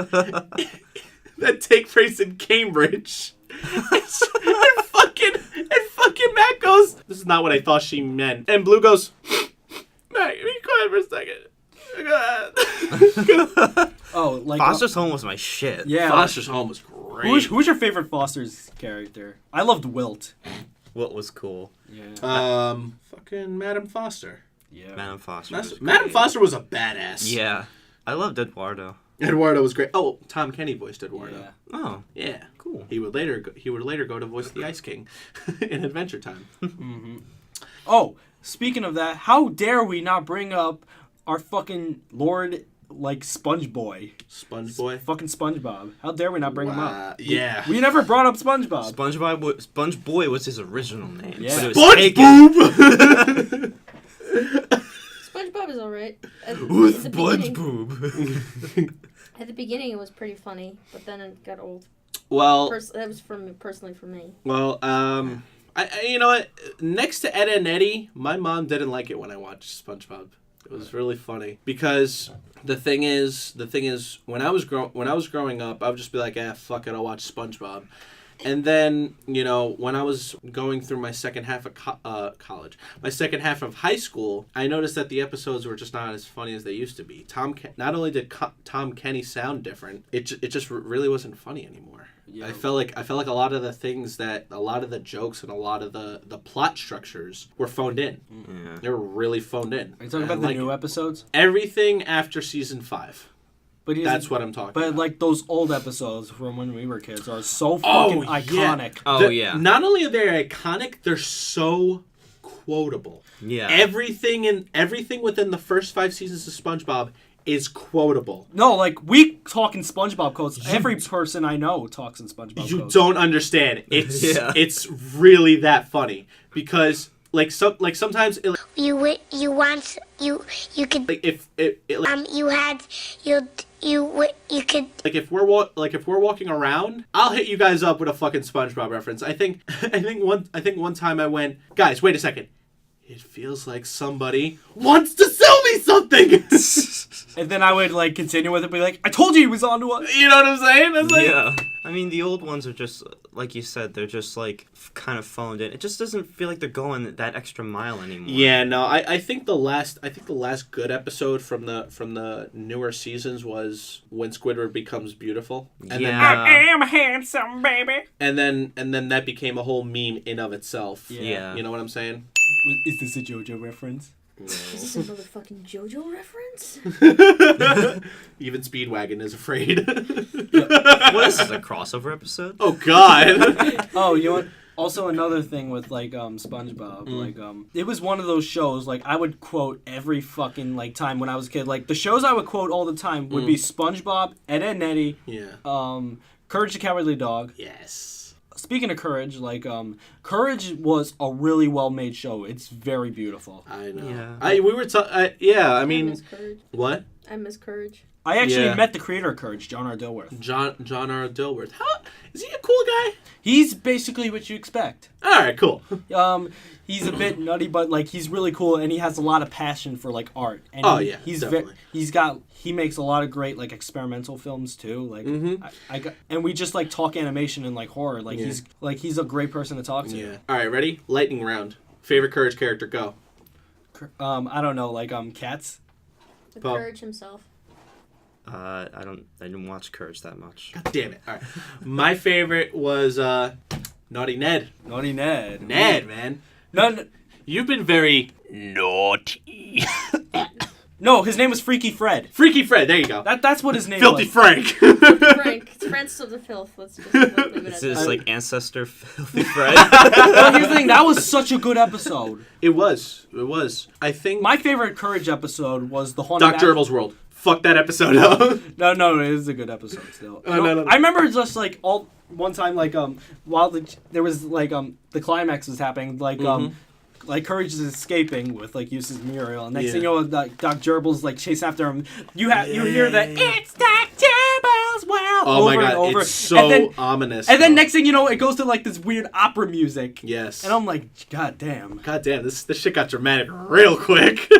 that take place in Cambridge. And fucking Matt goes, "This is not what I thought she meant." And Blue goes, "Matt, be quiet for a second." Oh, like Foster's Home was my shit. yeah. Foster's Home was great. Who's your favorite Foster's character? I loved Wilt. What was cool? Yeah. Fucking Madam Foster. Yeah. Madam Foster. Was Madam great. Foster was a badass. Yeah. I loved Eduardo. Eduardo was great. Oh, Tom Kenny voiced Eduardo. Yeah. Oh. Yeah. Cool. He would later go to voice the Ice King in Adventure Time. Oh, speaking of that, how dare we not bring up our fucking Lord, like, Sponge Boy? Sponge Boy. Fucking SpongeBob. How dare we not bring him up? Yeah. We never brought up SpongeBob. Sponge Boy was his original name. Yeah. But it was taken. SpongeBob. SpongeBob is alright. At Sponge Boob. At the beginning, it was pretty funny, but then it got old. Well, That was personally for me. Well, I you know what? Next to Ed and Eddie, my mom didn't like it when I watched SpongeBob. It was really funny because the thing is, when I was growing up, I would just be like, fuck it, I'll watch SpongeBob. And then, you know, when I was going through my second half of college, my second half of high school, I noticed that the episodes were just not as funny as they used to be. Not only did Tom Kenny sound different, it just really wasn't funny anymore. Yeah. I felt like a lot of the jokes and a lot of the plot structures were phoned in. Yeah. They were really phoned in. Are you talking about the new episodes? Everything after season 5. But that's what I'm talking about. But like those old episodes from when we were kids are so fucking iconic. Yeah. Not only are they iconic, they're so quotable. Yeah. Everything within the first 5 seasons of SpongeBob is quotable. No, like we talk in SpongeBob quotes. Every person I know talks in SpongeBob quotes. You don't understand. It's really that funny because sometimes you could you could if we're walking around, I'll hit you guys up with a fucking SpongeBob reference. I think one time I went, guys, wait a second. It feels like somebody wants to sell me something. And then I would like continue with it, be like, I told you he was onto us. You know what I'm saying? It's like, yeah. I mean, the old ones are just, like you said, they're just like kind of phoned in. It just doesn't feel like they're going that extra mile anymore. Yeah, no, I think the last good episode from the newer seasons was when Squidward becomes beautiful. And then, I am handsome, baby. And then that became a whole meme in of itself. Yeah. You know what I'm saying? Is this a JoJo reference? No. Is this a motherfucking JoJo reference? Even Speedwagon is afraid. What is this, a crossover episode? Oh, God. Oh, you know what? Also, another thing with, like, SpongeBob, like, it was one of those shows, like, I would quote every fucking, like, time when I was a kid. Like, the shows I would quote all the time would be SpongeBob, Ed, Edd n Eddy, Courage the Cowardly Dog. Yes. Speaking of Courage, like, Courage was a really well-made show. It's very beautiful. I know. Yeah. I miss Courage. What? I miss Courage. I actually met the creator of Courage, John R. Dilworth. John R. Dilworth. How is he a cool guy? He's basically what you expect. All right, cool. He's a bit nutty, but like he's really cool, and he has a lot of passion for like art. And he makes a lot of great like experimental films too. Like and we just like talk animation and like horror. Like he's a great person to talk to. Yeah. All right, ready? Lightning round. Favorite Courage character, go. I don't know, like Cats. Courage himself. I didn't watch Courage that much. God damn it! All right, my favorite was Naughty Ned. Naughty Ned. Ned, man. No, you've been very naughty. No, his name was Freaky Fred. Freaky Fred. There you go. That's what his name Filthy was. Frank. Filthy Frank. It's Francis of the Filth. Let's just leave it at Is this like ancestor Filthy Fred? Well, here's the thing. That was such a good episode. It was. I think my favorite Courage episode was the Haunted Dr. Gerbil's World. Fuck that episode up. No, it is a good episode still. No. I remember just like one time like while there was like the climax was happening like Courage is escaping with like Eustace Muriel, and next thing you know, like Doc Gerbil's like chasing after him. You hear that it's Doc Gerbil's world. Oh over my god, and over. it's so ominous. And then next thing you know, it goes to like this weird opera music. Yes. And I'm like, God damn, this shit got dramatic real quick.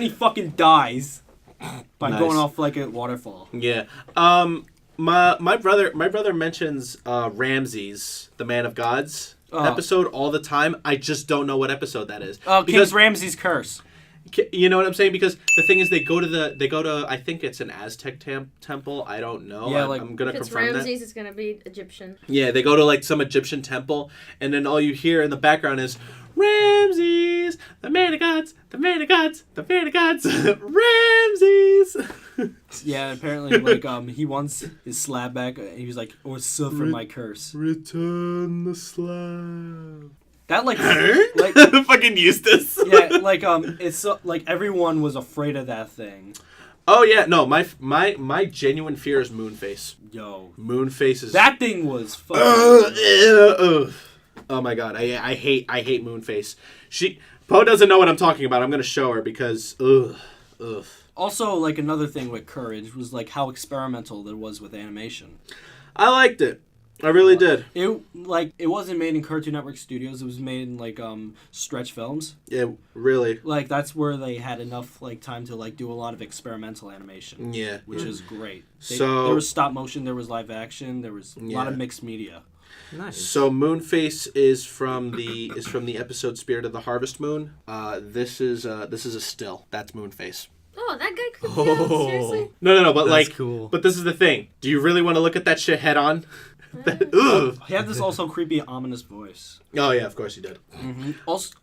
He fucking dies by going off like a waterfall. Yeah. My brother mentions Ramses, the Man of Gods episode all the time. I just don't know what episode that is. Oh, because Ramses' curse. You know what I'm saying? Because the thing is, they go to I think it's an Aztec temple. I don't know. Yeah, I'm gonna confirm that. If it's Ramses, it's gonna be Egyptian. Yeah, they go to like some Egyptian temple, and then all you hear in the background is Ramses, the Man of Gods, the Man of Gods, the Man of Gods, Ramses. Yeah, apparently, like, he wants his slab back. He was like, "Or suffer my curse." Return the slab. That like fucking Eustace. Yeah, like it's so, like everyone was afraid of that thing. Oh yeah, no, my genuine fear is Moonface. Yo, Moonface is that thing was fucking. Oh my god, I hate Moonface. Poe doesn't know what I'm talking about. I'm gonna show her because ugh. Also, like another thing with Courage was like how experimental it was with animation. I liked it. I really did. It wasn't made in Cartoon Network Studios. It was made in like Stretch Films. Yeah, really. Like that's where they had enough like time to like do a lot of experimental animation. Yeah, which is great. So there was stop motion, there was live action, there was a lot of mixed media. Nice. So Moonface is from the episode Spirit of the Harvest Moon. This is a still. That's Moonface. Oh, that guy could be out, seriously? No, but That's like, cool. But this is the thing. Do you really want to look at that shit head on? Ugh. He had this also creepy, ominous voice. Oh yeah, of course he did. Mm-hmm.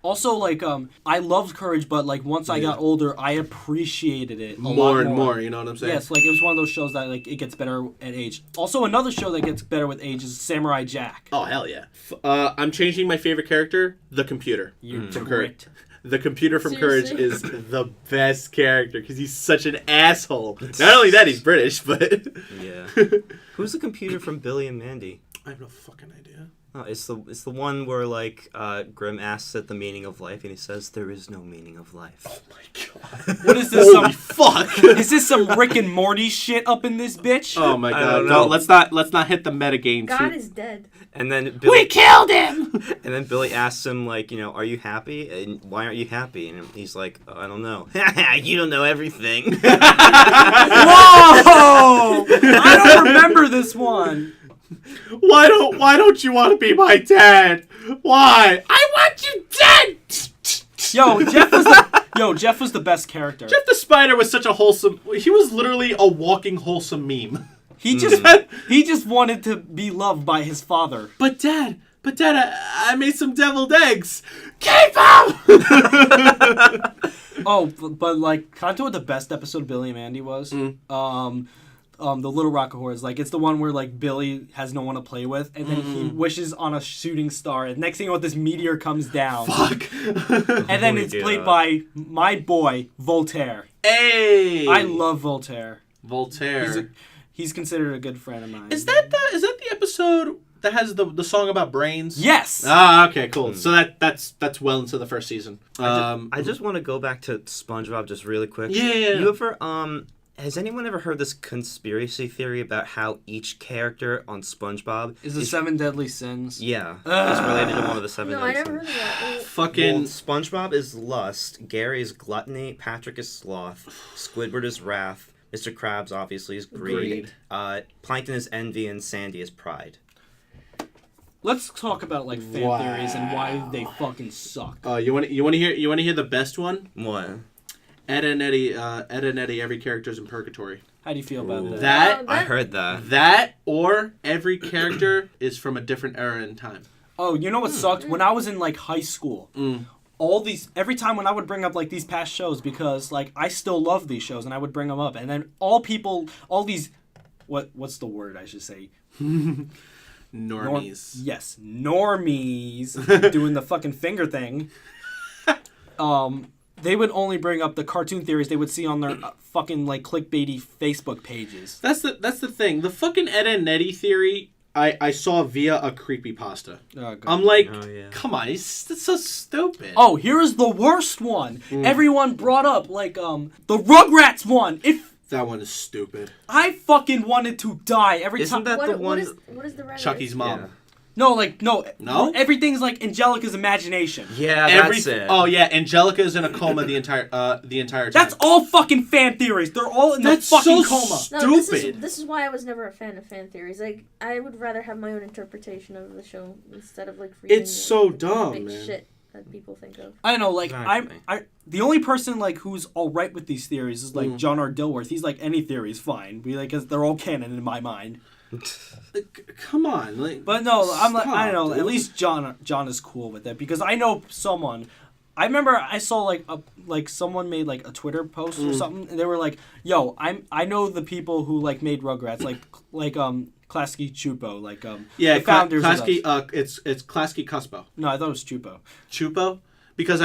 Also, like, I loved Courage, but like once I got older, I appreciated it more and more. You know what I'm saying? Yes, like it was one of those shows that like it gets better at age. Also, another show that gets better with age is Samurai Jack. Oh hell yeah! I'm changing my favorite character, the computer. From Courage. The computer from Courage Seriously? is the best character because he's such an asshole. Not only that, he's British, but Yeah. Who's the computer from Billy and Mandy? I have no fucking idea. Oh, it's the one where like Grimm asks at the meaning of life, and he says there is no meaning of life. Oh my god! What is this? Holy fuck! Is this some Rick and Morty shit up in this bitch? Oh my I god! don't No, know. let's not hit the metagame. God is dead. And then Billy, We killed him. and then Billy asks him like, are you happy? And why aren't you happy? And he's like, oh, I don't know. You don't know everything. Whoa! I don't remember this one. Why don't you want to be my dad? Why? I want you dead. Jeff was the best character. Jeff the Spider was such a wholesome. He was literally a walking wholesome meme. He just wanted to be loved by his father. But dad, I made some deviled eggs. Keep them. Oh, but like, can I tell you what the best episode of Billy and Mandy was? The Little Rock of Horrors. Like, it's the one where like Billy has no one to play with, and then he wishes on a shooting star, and next thing you know, this meteor comes down. Fuck. And then it's played by my boy Voltaire. Hey. I love Voltaire. Voltaire. He's considered a good friend of mine. Is that the episode that has the song about brains? Yes. Ah, okay, cool. So that's well into the first season. I just want to go back to SpongeBob just really quick. Yeah. You ever has anyone ever heard this conspiracy theory about how each character on SpongeBob is the 7 Deadly Sins? Yeah, it's related to one of the 7 No, deadly I never sins. heard of that. Fucking. Well, SpongeBob is lust, Gary is gluttony, Patrick is sloth, Squidward is wrath, Mr. Krabs obviously is greed. Plankton is envy, and Sandy is pride. Let's talk about like fan theories and why they fucking suck. You want to hear the best one? What? Ed and Eddie, every character's in purgatory. How do you feel about that? That I heard that. That or every character is from a different era in time. Oh, you know what sucked? When I was in like high school, every time when I would bring up like these past shows, because like I still love these shows and I would bring them up, and then what's the word I should say? Normies. Yes, normies doing the fucking finger thing. They would only bring up the cartoon theories they would see on their fucking like clickbaity Facebook pages. That's the thing. The fucking Ed and Eddie theory I saw via a creepypasta. Oh, I'm like, come on, that's so stupid. Oh, here's the worst one. Everyone brought up like the Rugrats one. That one is stupid. I fucking wanted to die every Isn't time. that the one? What is the Rugrats? Chucky's mom. Yeah. No. Everything's like Angelica's imagination. Yeah, that's it. Oh yeah, Angelica's in a coma the entire time. That's all fucking fan theories. They're all in the fucking coma. No, Stupid. this is why I was never a fan of fan theories. Like, I would rather have my own interpretation of the show instead of like reading It's so the dumb, big man. shit that people think of. I know, like Exactly. I the only person like who's all right with these theories is like John R. Dilworth. He's like any theory is fine. Cause they're all canon in my mind. Come on, like. But no, I'm like I don't know. dude. At least John is cool with it because I know someone. I remember I saw like someone made like a Twitter post or something, and they were like, "Yo, I know the people who like made Rugrats, like Klasky Chupo, like Yeah, the founders. Klasky. of those. It's Klasky Cuspo. No, I thought it was Chupo. Chupo, because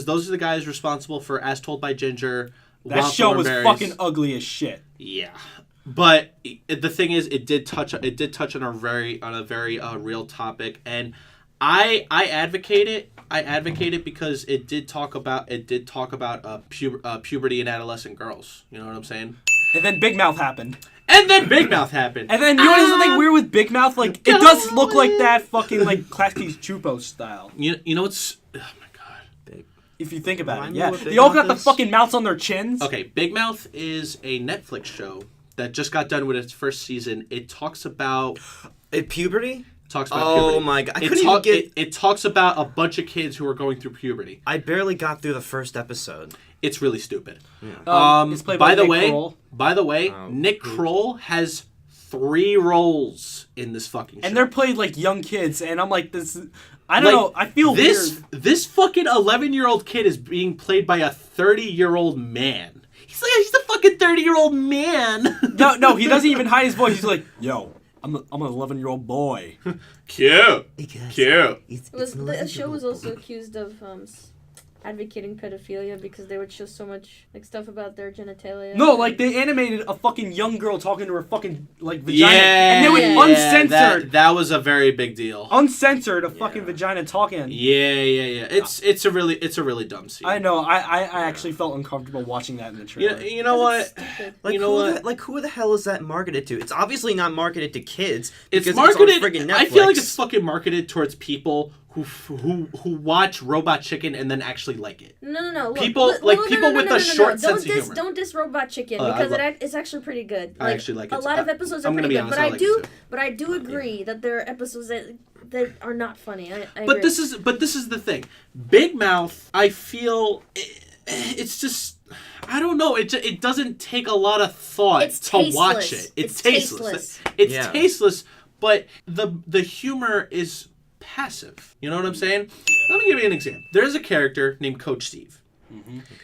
those are the guys responsible for As Told by Ginger. That show was Wildthornberries. fucking ugly as shit. Yeah, but the thing is, it did touch on a very real topic, and I advocate it. I advocate it because it did talk about puberty in adolescent girls. You know what I'm saying? And then Big Mouth happened. And then Big Mouth happened. And then you know what is the thing weird with Big Mouth? Like it does look like that fucking like Klasky's Chupo style. You know what's... Oh my god. If you think about it, Remind me yeah. what Big They all Mouth got the is? fucking mouths on their chins. Okay, Big Mouth is a Netflix show that just got done with its first season. It talks about... Puberty? Talks about Oh puberty. my god. I It, couldn't even get... it talks about a bunch of kids who are going through puberty. I barely got through the first episode. It's really stupid. It's played by By the Nick way, Kroll. Nick Kroll has 3 roles in this fucking show. And they're played like young kids, and I'm like, this. I don't know. I feel this. weird. This fucking 11-year-old kid is being played by a 30-year-old man. He's a fucking 30-year-old man. No, he doesn't even hide his voice. He's like, yo, I'm an 11-year-old boy. Cute. Cute. The show was also accused of advocating pedophilia because they would show so much like stuff about their genitalia. No, like they animated a fucking young girl talking to her fucking like vagina, Yeah, and they would uncensored, that was a very big deal. uncensored a fucking vagina talking. Yeah. It's a really dumb scene. I know. I actually felt uncomfortable watching that in the trailer. You know what? Like, You know what? Who the hell is that marketed to? It's obviously not marketed to kids. It's because marketed. It's on friggin' Netflix. I feel like it's fucking marketed towards people who watch Robot Chicken and then actually like it. No. Look, People- look, like, no, people no, with no, a no, short no. sense of humor. Don't diss Robot Chicken I because love- it's actually pretty good. I actually like it. A lot of episodes are I'm gonna pretty be good, honest, but I I like do, it too. but I do agree that there are episodes that are not funny. I But agree. this is the thing. Big Mouth, I feel it's just, I don't know. It doesn't take a lot of thought It's to watch tasteless. it. It's It's tasteless. tasteless. It's Yeah. tasteless, but the humor is passive. You know what I'm saying? Let me give you an example. There's a character named Coach Steve.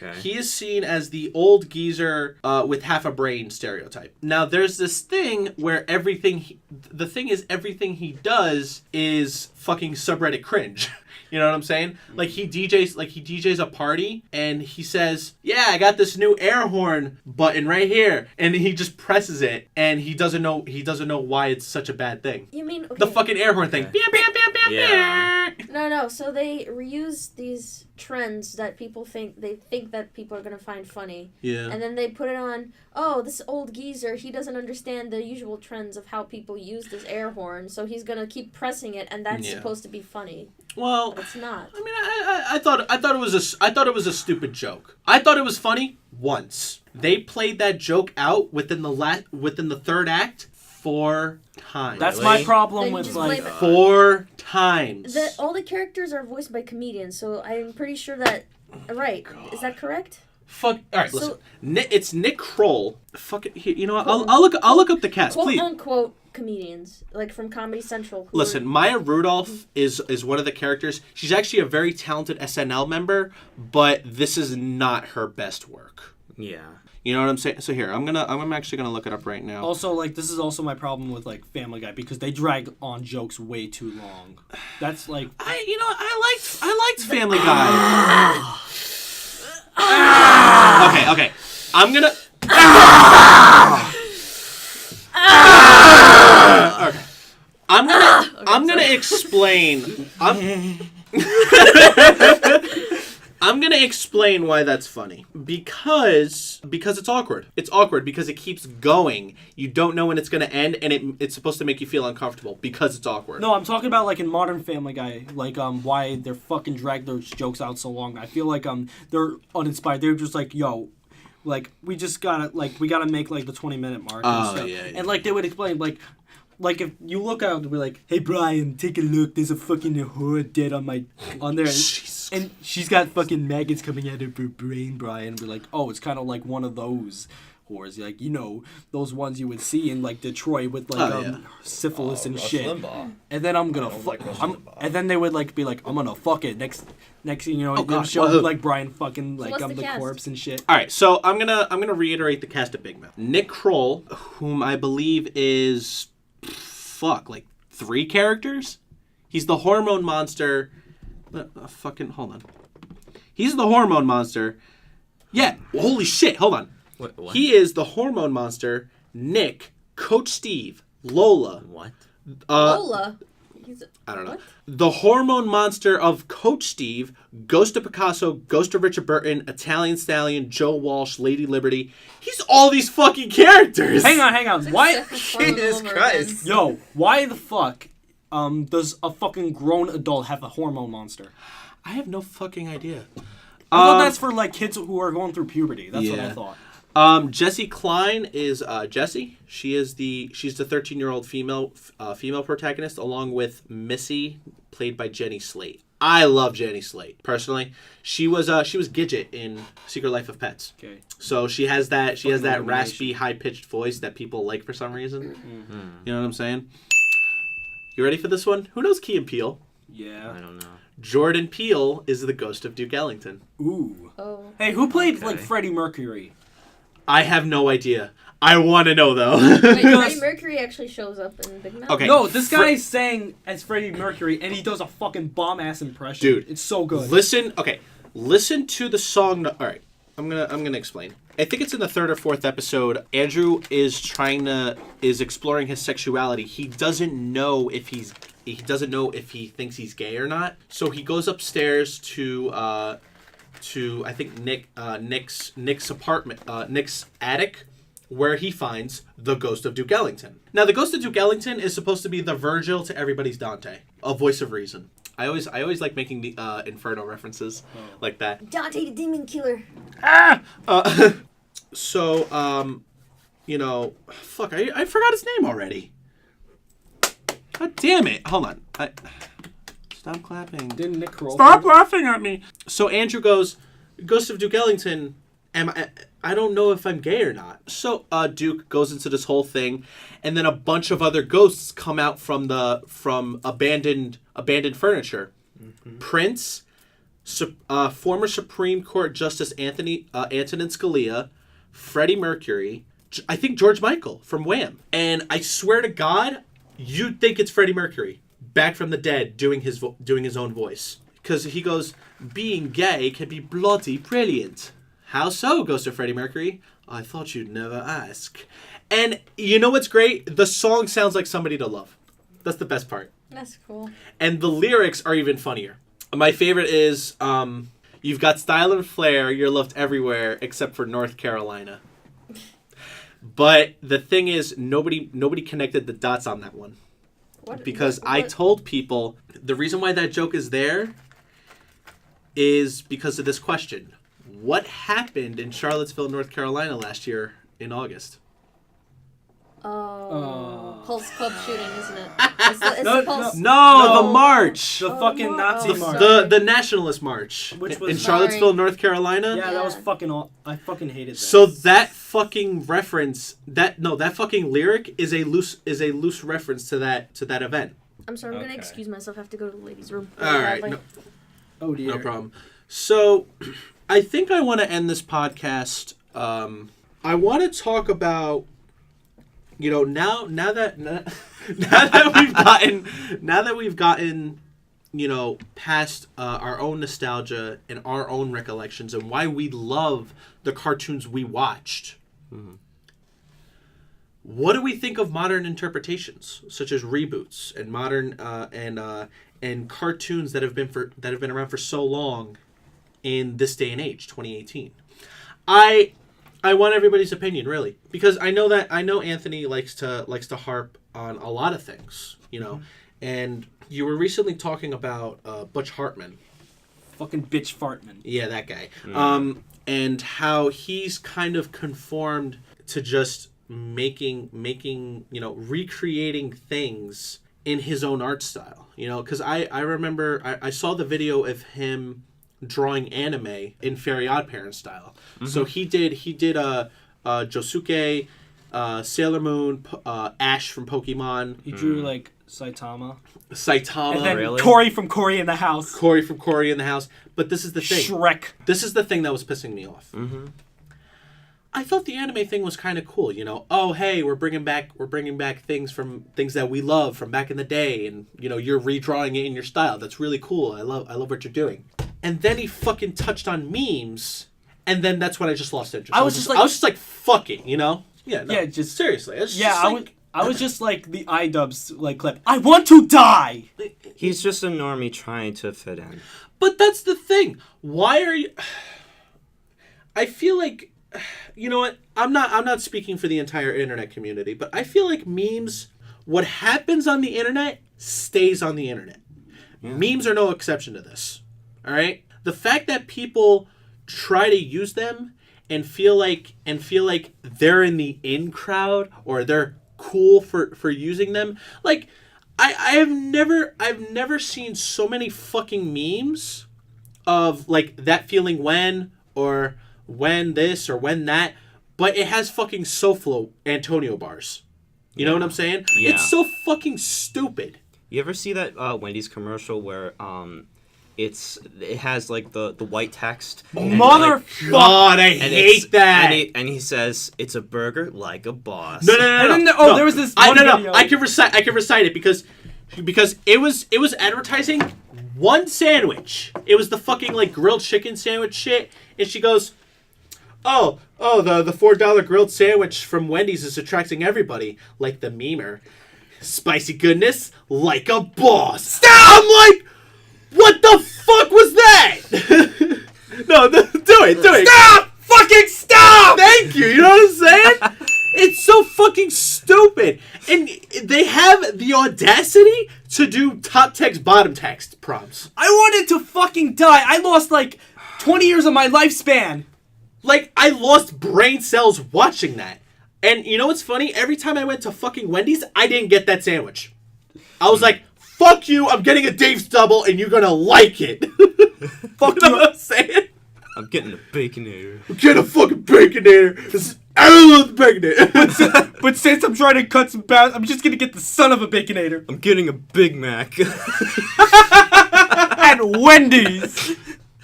Okay. He is seen as the old geezer with half a brain stereotype. Now, there's this thing where everything he does is fucking subreddit cringe. You know what I'm saying? Like he DJs a party and he says, "Yeah, I got this new air horn button right here," and he just presses it and he doesn't know why it's such a bad thing. You mean okay. The fucking air horn thing. Yeah. No. So they reuse these trends that people think that people are gonna find funny. Yeah. And then they put it on. Oh, this old geezer. He doesn't understand the usual trends of how people use this air horn, so he's gonna keep pressing it, and that's Yeah. supposed to be funny. Well, But it's not. I mean, I thought it was a stupid joke. I thought it was funny once. They played that joke out within the third act 4 times. That's Really? my problem Then you with just like. blame it. 4 times. All the characters are voiced by comedians, so I'm pretty sure that. Right? Is that correct? Fuck. All right, So- listen. It's Nick Kroll. Fuck it. You know what? I'll look up the cast, Quote please. unquote comedians, like from Comedy Central. who Listen, are- Maya Rudolph is one of the characters. She's actually a very talented SNL member, but this is not her best work. Yeah. You know what I'm saying? So here, I'm actually gonna look it up right now. Also, like this is also my problem with like Family Guy because they drag on jokes way too long. That's like I liked Family Guy. Okay. I'm gonna. Okay. I'm gonna explain. I'm gonna explain why that's funny. Because it's awkward. It's awkward because it keeps going. You don't know when it's gonna end, and it's supposed to make you feel uncomfortable because it's awkward. no, I'm talking about like in Modern Family Guy, like why they're fucking drag those jokes out so long. I feel like they're uninspired. They're just like, yo, like we gotta make like the 20-minute mark. And Oh, stuff. yeah. And like they would explain like if you look out and be like, hey Brian, take a look. There's a fucking whore dead on there, and she's got fucking maggots coming out of her brain, Brian. We're like, oh, it's kind of like one of those whores, like those ones you would see in like Detroit with like syphilis and shit. And then I'm gonna and then they would like be like, I'm gonna fuck it. Next thing you know, they would show like Brian fucking like what's the the cast? corpse and shit. All right, so I'm gonna reiterate the cast of Big Mouth. Nick Kroll, whom I believe is like 3 characters. He's the hormone monster. Hold on. He's the hormone monster. Yeah. Holy shit. Hold on. What? He is the hormone monster. Nick, Coach Steve, Lola. What? Lola. I don't know. What? The hormone monster of Coach Steve, Ghost of Picasso, Ghost of Richard Burton, Italian Stallion, Joe Walsh, Lady Liberty. He's all these fucking characters. Hang on. Why? Jesus Christ. Yo, why the fuck does a fucking grown adult have a hormone monster? I have no fucking idea. I thought that's for like kids who are going through puberty. That's what I thought. Jessie Klein is Jessie. She's the 13-year-old female protagonist, along with Missy, played by Jenny Slate. I love Jenny Slate personally. She was Gidget in Secret Life of Pets. Okay. So she has that Recommendation. raspy, high pitched voice that people like for some reason. You know what I'm saying? You ready for this one? Who knows Key and Peele? Yeah. I don't know. Jordan Peele is the ghost of Duke Ellington. Ooh. Oh. Hey, who played like Freddie Mercury? I have no idea. I want to know though. Wait, Freddie Mercury actually shows up in Big Mouth? Okay. No, this guy's sang as Freddie Mercury, and he does a fucking bomb-ass impression. Dude, it's so good. Listen to the song. All right, I'm gonna explain. I think it's in the 3rd or 4th episode. Andrew is exploring his sexuality. He doesn't know if he thinks he's gay or not. So he goes upstairs to I think Nick's apartment, Nick's attic, where he finds the ghost of Duke Ellington. Now, the ghost of Duke Ellington is supposed to be the Virgil to everybody's Dante, a voice of reason. I always like making the Inferno references like that. Dante the Demon Killer. So, you know, fuck, I forgot his name already. God damn it! Hold on. Stop clapping. Didn't Nick Kroll? Stop laughing at me. So Andrew goes, Ghost of Duke Ellington. I don't know if I'm gay or not. So Duke goes into this whole thing, and then a bunch of other ghosts come out from abandoned furniture. Mm-hmm. Prince, former Supreme Court Justice Antonin Scalia, Freddie Mercury, I think George Michael from Wham, and I swear to God, you'd think it's Freddie Mercury back from the dead doing his own voice, because he goes, "Being gay can be bloody brilliant." How so, Ghost of Freddie Mercury? I thought you'd never ask. And you know what's great? The song sounds like Somebody to Love. That's the best part. That's cool. And the lyrics are even funnier. My favorite is, you've got style and flair, you're loved everywhere except for North Carolina. But the thing is, nobody connected the dots on that one. Because I told people, the reason why that joke is there is because of this question. What happened in Charlottesville, North Carolina last year in August? Pulse Club shooting, isn't it? It's the Pulse. No, the march. The fucking Nazi march. The Nationalist March. Which was in Charlottesville, North Carolina. Yeah, that was fucking. I fucking hated that. So that fucking reference, that fucking lyric is a loose reference to that event. I'm sorry, I'm gonna excuse myself. I have to go to the ladies' room. All right. No, oh dear. No problem. So, I think I want to end this podcast. I want to talk about, you know, now that we've gotten, you know, past our own nostalgia and our own recollections and why we love the cartoons we watched. Mm-hmm. What do we think of modern interpretations, such as reboots and modern and cartoons that have been around for so long in this day and age, 2018? I want everybody's opinion, really, because I know Anthony likes to harp on a lot of things, you know. Mm-hmm. And you were recently talking about Butch Hartman, fucking bitch Fartman. Yeah, that guy. Mm-hmm. And how he's kind of conformed to just making you know, recreating things in his own art style, you know, because I remember I saw the video of him drawing anime in Fairy Oddparents style. Mm-hmm. So he did Josuke, Sailor Moon, Ash from Pokemon. He drew like Saitama, and then really? Cory from Cory in the House. But this is the thing. Shrek. This is the thing that was pissing me off. Mm-hmm. I thought the anime thing was kind of cool, you know. Oh, hey, we're bringing back things that we love from back in the day, and you know, you're redrawing it in your style. That's really cool. I love what you're doing. And then he fucking touched on memes, and then that's when I just lost interest. I was just like, fuck it, you know? Yeah, no, just seriously. I was just like the iDubbbz like clip. I want to die. He's just a normie trying to fit in. But that's the thing. Why are you? I feel like, you know what? I'm not speaking for the entire internet community, but I feel like memes. What happens on the internet stays on the internet. Yeah. Memes are no exception to this. All right. The fact that people try to use them and feel like they're in the in crowd or they're cool for using them. Like, I've never seen so many fucking memes of like that feeling when or when this or when that, but it has fucking SoFlo Antonio bars. You know what I'm saying? Yeah. It's so fucking stupid. You ever see that Wendy's commercial where it has like the white text? Motherfucker! God, I hate that. And he says it's a burger like a boss. No. There was this one video. I can recite it because it was advertising one sandwich. It was the fucking like grilled chicken sandwich shit, and she goes, "Oh, the $4 grilled sandwich from Wendy's is attracting everybody, like the memer. Spicy goodness, like a boss." Stop! I'm like, what the fuck was that? No, do it. Stop! Fucking stop! Thank you. You know what I'm saying? It's so fucking stupid. And they have the audacity to do top text, bottom text prompts. I wanted to fucking die. I lost like 20 years of my lifespan. Like, I lost brain cells watching that. And you know what's funny? Every time I went to fucking Wendy's, I didn't get that sandwich. I was like, fuck you, I'm getting a Dave's Double, and you're gonna like it. Fuck you know what I'm saying? I'm getting a Baconator. I'm getting a fucking Baconator. I love the Baconator. But since I'm trying to cut some bounds, I'm just gonna get the son of a Baconator. I'm getting a Big Mac. At Wendy's.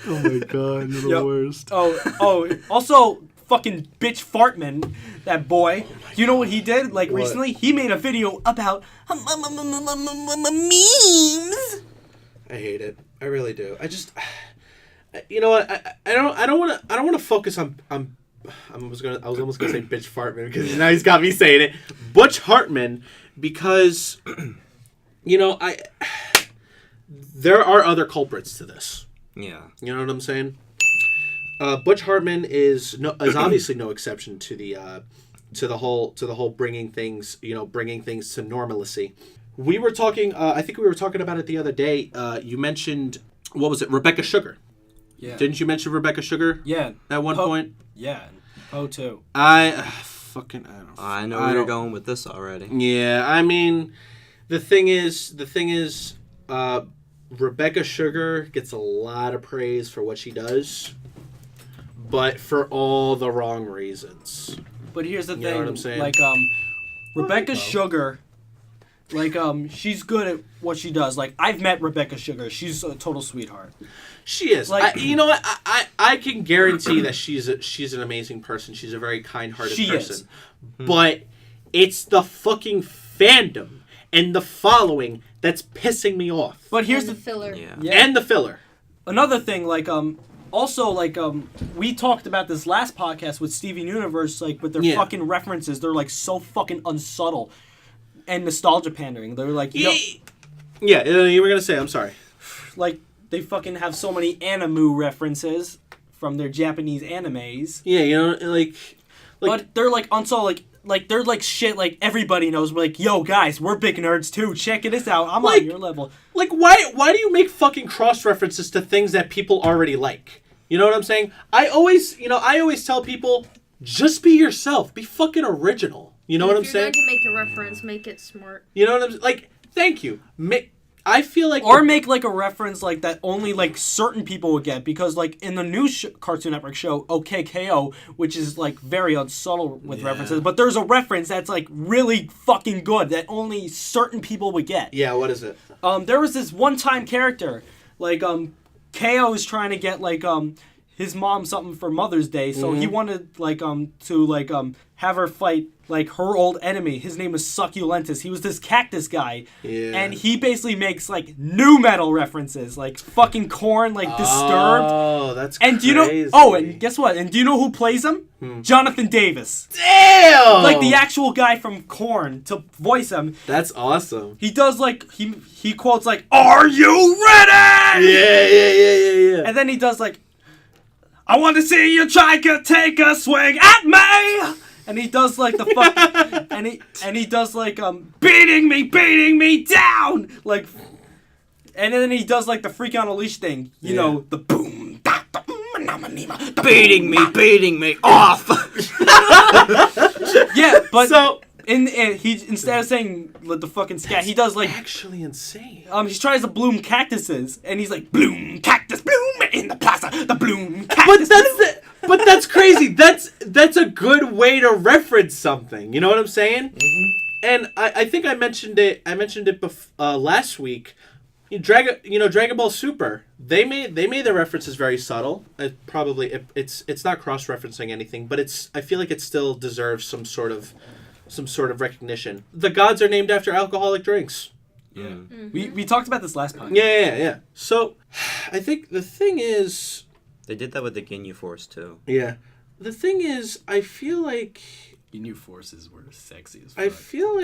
Oh my god, you're the worst. Also, fucking bitch Fartman, that boy. You know what he did? Like, recently? He made a video about memes. I hate it. I really do. I just, you know what? I don't want to focus on. I was almost gonna say bitch Fartman because now he's got me saying it. Butch Hartman, because, you know, there are other culprits to this. Yeah. You know what I'm saying? Butch Hartman is obviously no exception to the whole bringing things to normalcy. We were talking. I think we were talking about it the other day. You mentioned, what was it? Rebecca Sugar. Yeah. Didn't you mention Rebecca Sugar? Yeah. At one point. Yeah. too. I know where you're going with this already. Yeah. I mean, the thing is, Rebecca Sugar gets a lot of praise for what she does, but for all the wrong reasons. But here's the thing, know what I'm saying? like Rebecca Sugar, like she's good at what she does. Like, I've met Rebecca Sugar. She's a total sweetheart. She is. Like, you know what? I can guarantee that she's an amazing person. She's a very kind-hearted person. Is. But it's the fucking fandom and the following that's pissing me off. But here's the filler. Yeah. And the filler. Another thing, like also, like, we talked about this last podcast with Steven Universe, like, with their fucking references. They're, like, so fucking unsubtle. And nostalgia pandering. They're like, yo... Yeah, you were going to say, I'm sorry. Like, they fucking have so many anime references from their Japanese animes. Yeah, you know, like but they're, like, unsubtle, like, they're, like, shit, like, everybody knows. We're like, yo, guys, we're big nerds, too. Check this out. I'm like, on your level. Like, why do you make fucking cross-references to things that people already like? You know what I'm saying? I always tell people, just be yourself. Be fucking original. You know what I'm saying? If you're going to make a reference, make it smart. You know what I'm saying? Like, thank you. I feel like... Or make, like, a reference, like, that only, like, certain people would get. Because, like, in the new Cartoon Network show, OKKO, which is, like, very unsubtle with references, but there's a reference that's, like, really fucking good that only certain people would get. Yeah, what is it? There was this one-time character. Like, KO is trying to get, like, his mom something for Mother's Day, so he wanted, like, to, like, have her fight, like, her old enemy. His name was Succulentus. He was this cactus guy. Yeah. And he basically makes, like, new metal references. Like, fucking Korn, like, Disturbed. Oh, that's and crazy. Do you know... Oh, and guess what? And do you know who plays him? Jonathan Davis. Damn! Like the actual guy from Korn to voice him. That's awesome. He does like he quotes like, "Are you ready?" Yeah. And then he does like, "I want to see you try to take a swing at me." And he does like the fuck, and he does like beating me down, like, and then he does like the Freak on a Leash thing, you know, the boom, da, da, Beating me off. yeah, but So he instead of saying like, the fucking scat, he does like actually insane. he tries to bloom cactuses, and he's like bloom cactus bloom in the plaza, the bloom cactus. But that's crazy. That's a good way to reference something. You know what I'm saying? Mm-hmm. And I think I mentioned it. Last week. Dragon Ball Super. They made the references very subtle. It's not cross-referencing anything, but I feel like it still deserves some sort of recognition. The gods are named after alcoholic drinks. Yeah. Mm-hmm. We talked about this last time. Yeah. So, I think the thing is, they did that with the Ginyu Force too. Yeah. The thing is, I feel like Ginyu Forces were sexy as fuck. I feel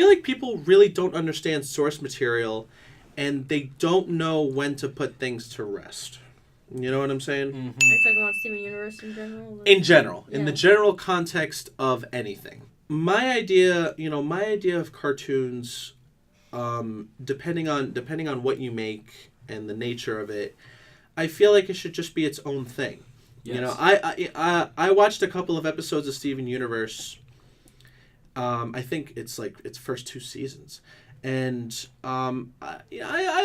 like people really don't understand source material, and they don't know when to put things to rest. You know what I'm saying? Are you talking about Steven Universe in general? In general, in the general context of anything. My idea of cartoons, depending on what you make and the nature of it, I feel like it should just be its own thing. Yes. You know, I watched a couple of episodes of Steven Universe. I think it's like its first 2 seasons, and I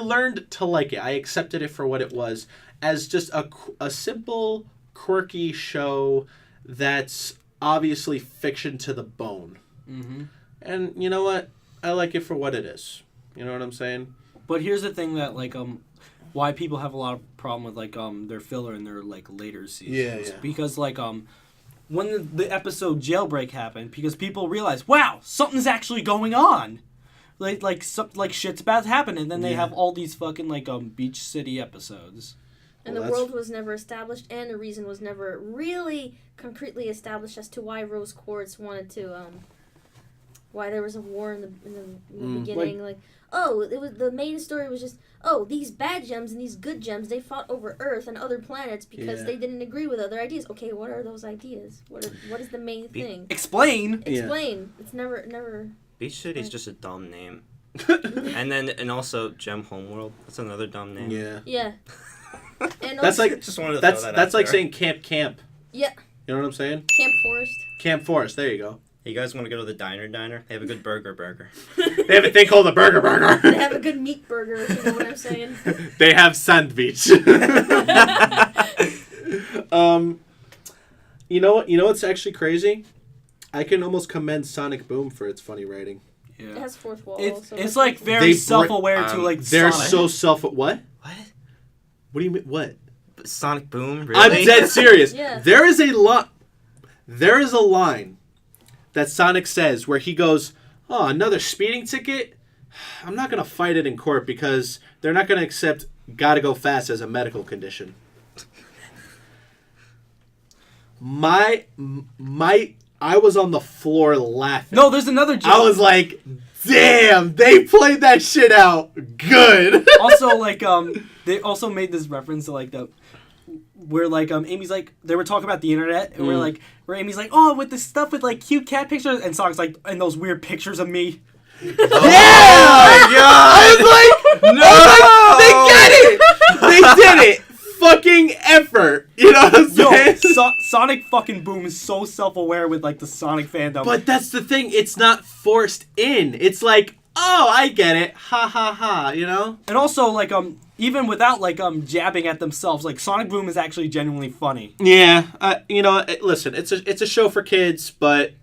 learned to like it. I accepted it for what it was, as just a simple, quirky show that's obviously fiction to the bone. Mm-hmm. And you know what? I like it for what it is. You know what I'm saying? But here's the thing that like why people have a lot of problem with like their filler in their like later seasons. Yeah. Because like when the episode Jailbreak happened, because people realized, wow, something's actually going on. Like shit's about to happen, and then they have all these fucking like Beach City episodes. And the world was never established, and the reason was never really concretely established as to why Rose Quartz wanted to why there was a war in the beginning. Like, it was the main story was just, these bad gems and these good gems, they fought over Earth and other planets because they didn't agree with other ideas. Okay, what are those ideas? What is the main thing? Explain. It's never. Beach City's just a dumb name. and also Gem Homeworld. That's another dumb name. Yeah. And that's like just wanted to throw that that's out like there. saying Camp. Yeah. You know what I'm saying? Camp Forest. Camp Forest. There you go. You guys want to go to the diner? They have a good burger. They have a thing called the burger. They have a good meat burger, if you know what I'm saying. They have sandwich. You know what's actually crazy? I can almost commend Sonic Boom for its funny writing. Yeah. It has fourth wall. It's like very self-aware to like they're Sonic. so self-what? What? What do you mean? What? Sonic Boom? Really? I'm dead serious. Yeah. There is a line that Sonic says where he goes, "Oh, another speeding ticket? I'm not going to fight it in court because they're not going to accept gotta go fast as a medical condition." I was on the floor laughing. No, there's another joke. I was like, damn, they played that shit out good. Also, like, they also made this reference to, like, where, like, Amy's like, they were talking about the internet, and where Amy's like, oh, with this stuff with, like, cute cat pictures, and Sonic's like, and those weird pictures of me. Yeah! Oh my God! I was like, no! They get it! They did it! Fucking effort. You know what I'm saying? Sonic fucking Boom is so self-aware with, like, the Sonic fandom. But that's the thing. It's not forced in. It's like, oh, I get it. Ha, ha, ha. You know? And also, like, even without, like, jabbing at themselves, like, Sonic Boom is actually genuinely funny. Yeah. Listen, it's a show for kids, but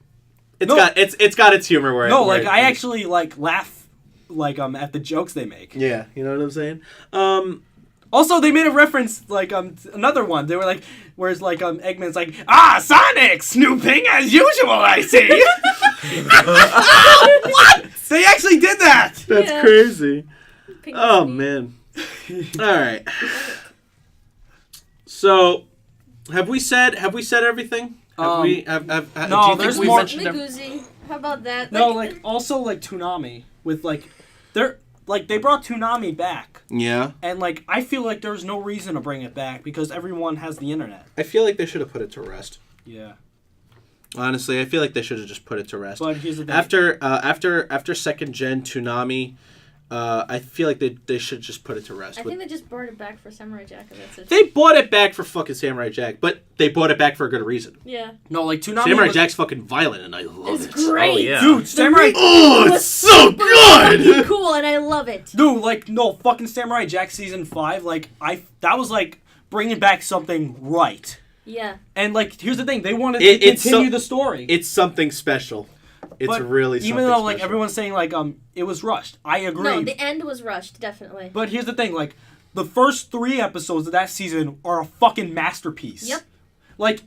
it's got its humor where I actually, like, laugh, like, at the jokes they make. Yeah. You know what I'm saying? Also, they made a reference, like, another one. They were like, whereas, like, Eggman's like, Sonic, snooping as usual, I see. What? They actually did that. That's crazy. Oh, man. All right. So, have we said everything? No, do you think there's we more- mentioned Miguzi. How about that? No, like also like Toonami with like they brought Toonami back. Yeah. And like I feel like there's no reason to bring it back because everyone has the internet. I feel like they should have put it to rest. Yeah. Honestly, I feel like they should have just put it to rest. But here's the thing. After second gen Toonami, I feel like they should just put it to rest. I think they just brought it back for Samurai Jack, and that's it. They bought it back for fucking Samurai Jack, but they bought it back for a good reason. Yeah. No, like Toonami. Samurai Jack's fucking violent, and I love It's it. great. Oh, yeah. Dude, Samurai. Oh, it's so good. Cool, and I love it. Dude, like no fucking Samurai Jack season 5. Like that was like bringing back something right. Yeah. And like here's the thing, they wanted to continue the story. It's something special. It's But really something even though like special. everyone's saying like it was rushed. I agree. No, the end was rushed, definitely. But here's the thing, like the first 3 episodes of that season are a fucking masterpiece. Yep. Like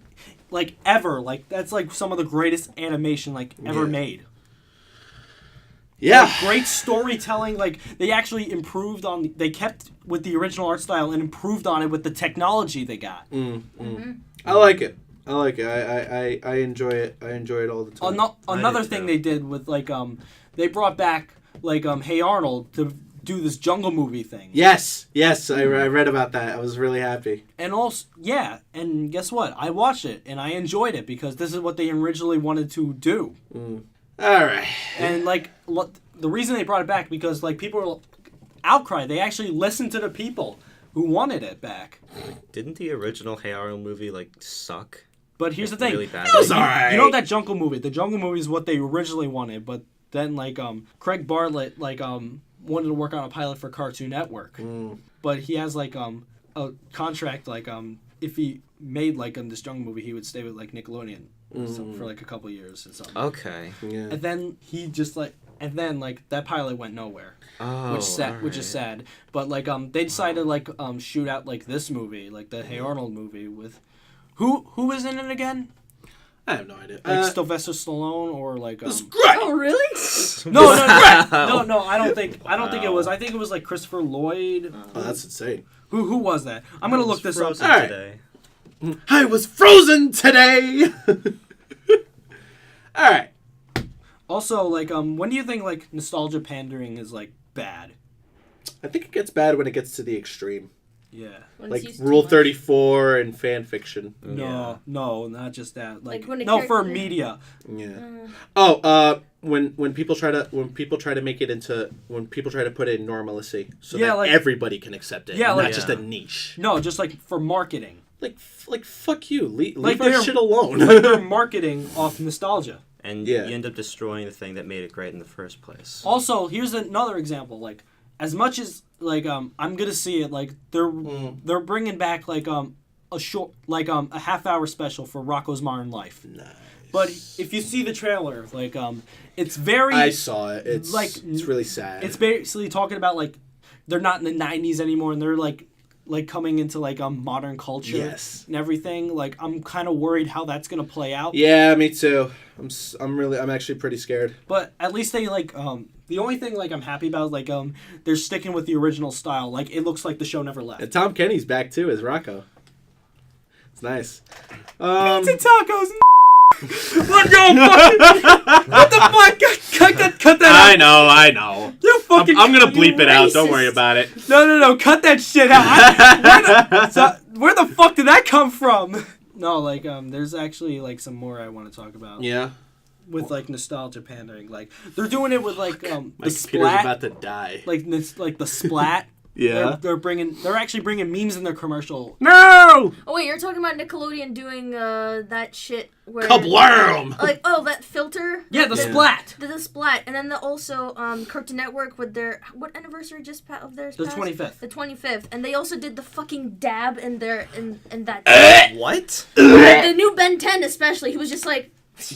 ever. Like that's like some of the greatest animation like ever Yeah. made. Yeah. Like, great storytelling. Like they actually improved on. They kept with the original art style and improved on it with the technology they got. I like it. I enjoy it. I enjoy it all the time. Another thing they did with like they brought back like Hey Arnold to do this jungle movie thing. Yes. I read about that. I was really happy. And also, yeah, and guess what? I watched it and I enjoyed it because this is what they originally wanted to do. All right. And like the reason they brought it back because like people were outcry. They actually listened to the people who wanted it back. Didn't the original Hey Arnold movie like suck? But here's the thing. Really bad. It was alright. You know that jungle movie? The jungle movie is what they originally wanted, but then like Craig Bartlett like wanted to work on a pilot for Cartoon Network. But he has like a contract like if he made like this jungle movie he would stay with like Nickelodeon for like a couple years or something. Okay. Yeah. And then he just like that pilot went nowhere. Oh, Which is sad. But like they decided to like shoot out like this movie, like the Hey Arnold movie with who is in it again? I have no idea. Like Sylvester Stallone or like Oh, really? No, I don't think it was. I think it was like Christopher Lloyd. Oh, that's insane. Who was that? I'm gonna look this up. Frozen Alright. today. I was frozen today. All right. Also, like when do you think like nostalgia pandering is like bad? I think it gets bad when it gets to the extreme, Yeah. When like it's used too Rule much. 34 and fan fiction. No, not just that. Like when a no, for character- media. Yeah. When people try to make it into when people try to put it in normalcy so Yeah, that like- everybody can accept it. Yeah, not like- just a niche. No, just like for marketing. Like fuck you. Leave Like our they're- shit alone. Like they're marketing off nostalgia. And Yeah. you end up destroying the thing that made it great in the first place. Also, here's another example. Like, as much as like I'm gonna see it, like they're bringing back like a short a half-hour special for Rocco's Modern Life. Nice. But if you see the trailer, like it's very I saw it. It's like it's really sad. It's basically talking about like they're not in the 90s anymore, and they're like coming into like modern culture Yes. and everything. Like I'm kind of worried how that's gonna play out. Yeah, me too. I'm actually pretty scared. But at least they like the only thing like I'm happy about is like they're sticking with the original style. Like it looks like the show never left. And Tom Kenny's back too as Rocco. It's nice. Pizza tacos. What the fuck? Cut that out. I know. You fucking. I'm gonna you bleep it out. Don't racist. worry about it. No. Cut that shit out. Where the fuck did that come from? No, like there's actually like some more I want to talk about. Yeah. With like nostalgia pandering, like they're doing it with like My the computer's splat, about to die. like the splat. Yeah. They're actually bringing memes in their commercial. No! Oh wait, you're talking about Nickelodeon doing that shit where Kablam! like that filter. Yeah, the splat. The splat, and then also Cartoon Network with their what anniversary of theirs? The passed? 25th. The 25th, and they also did the fucking dab in that. What? The new Ben 10 especially, he was just like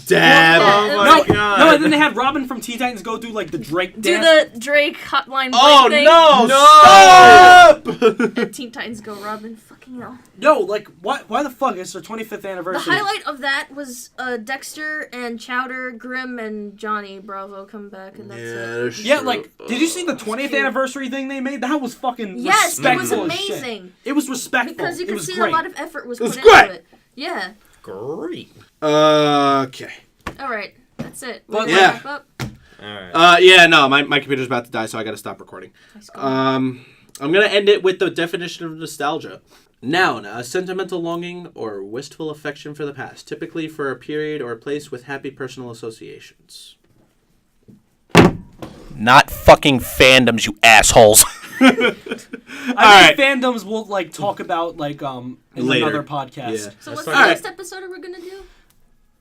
Dab. Oh no, God. no, and then they had Robin from Teen Titans go do like the Drake Do dance. the Drake hotline Oh thing. no! Stop! Teen Titans Go Robin. Fucking hell. Yo, like, why the fuck? It's their 25th The anniversary. highlight of that was Dexter and Chowder, Grimm, and Johnny Bravo come back, and that's it. Yeah, like, did you see the 20th anniversary thing they made? That was fucking Yes, it was respectful as shit. amazing. It was respectful. Because you it could was see great. a lot of effort was was put great. into it. Yeah. Great. Okay. All right. That's it. But, We yeah. wrap up. Alright. Yeah, no, my computer's about to die, so I gotta stop recording. Nice go. I'm gonna end it with the definition of nostalgia. Noun, a sentimental longing or wistful affection for the past, typically for a period or a place with happy personal associations. Not fucking fandoms, you assholes. I think fandoms will like talk about like in Later. another podcast. Yeah. So what's fine. the All next episode we're gonna do?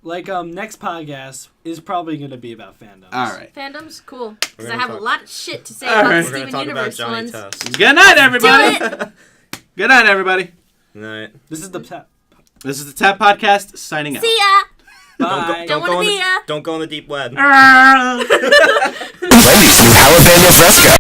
Like next podcast is probably gonna be about fandoms. All right. Fandoms? Cool. Because I gonna have a talk- lot of shit to say All about right. the We're gonna Steven talk about Universe Johnny ones. Test. Good night, everybody. Do it! Good night, everybody. Night. This is the tap. This is the TAPP Podcast signing out. See ya! Bye. Don't wanna be ya! Don't go on the deep web. Wendy's new Jalapeno Fresca.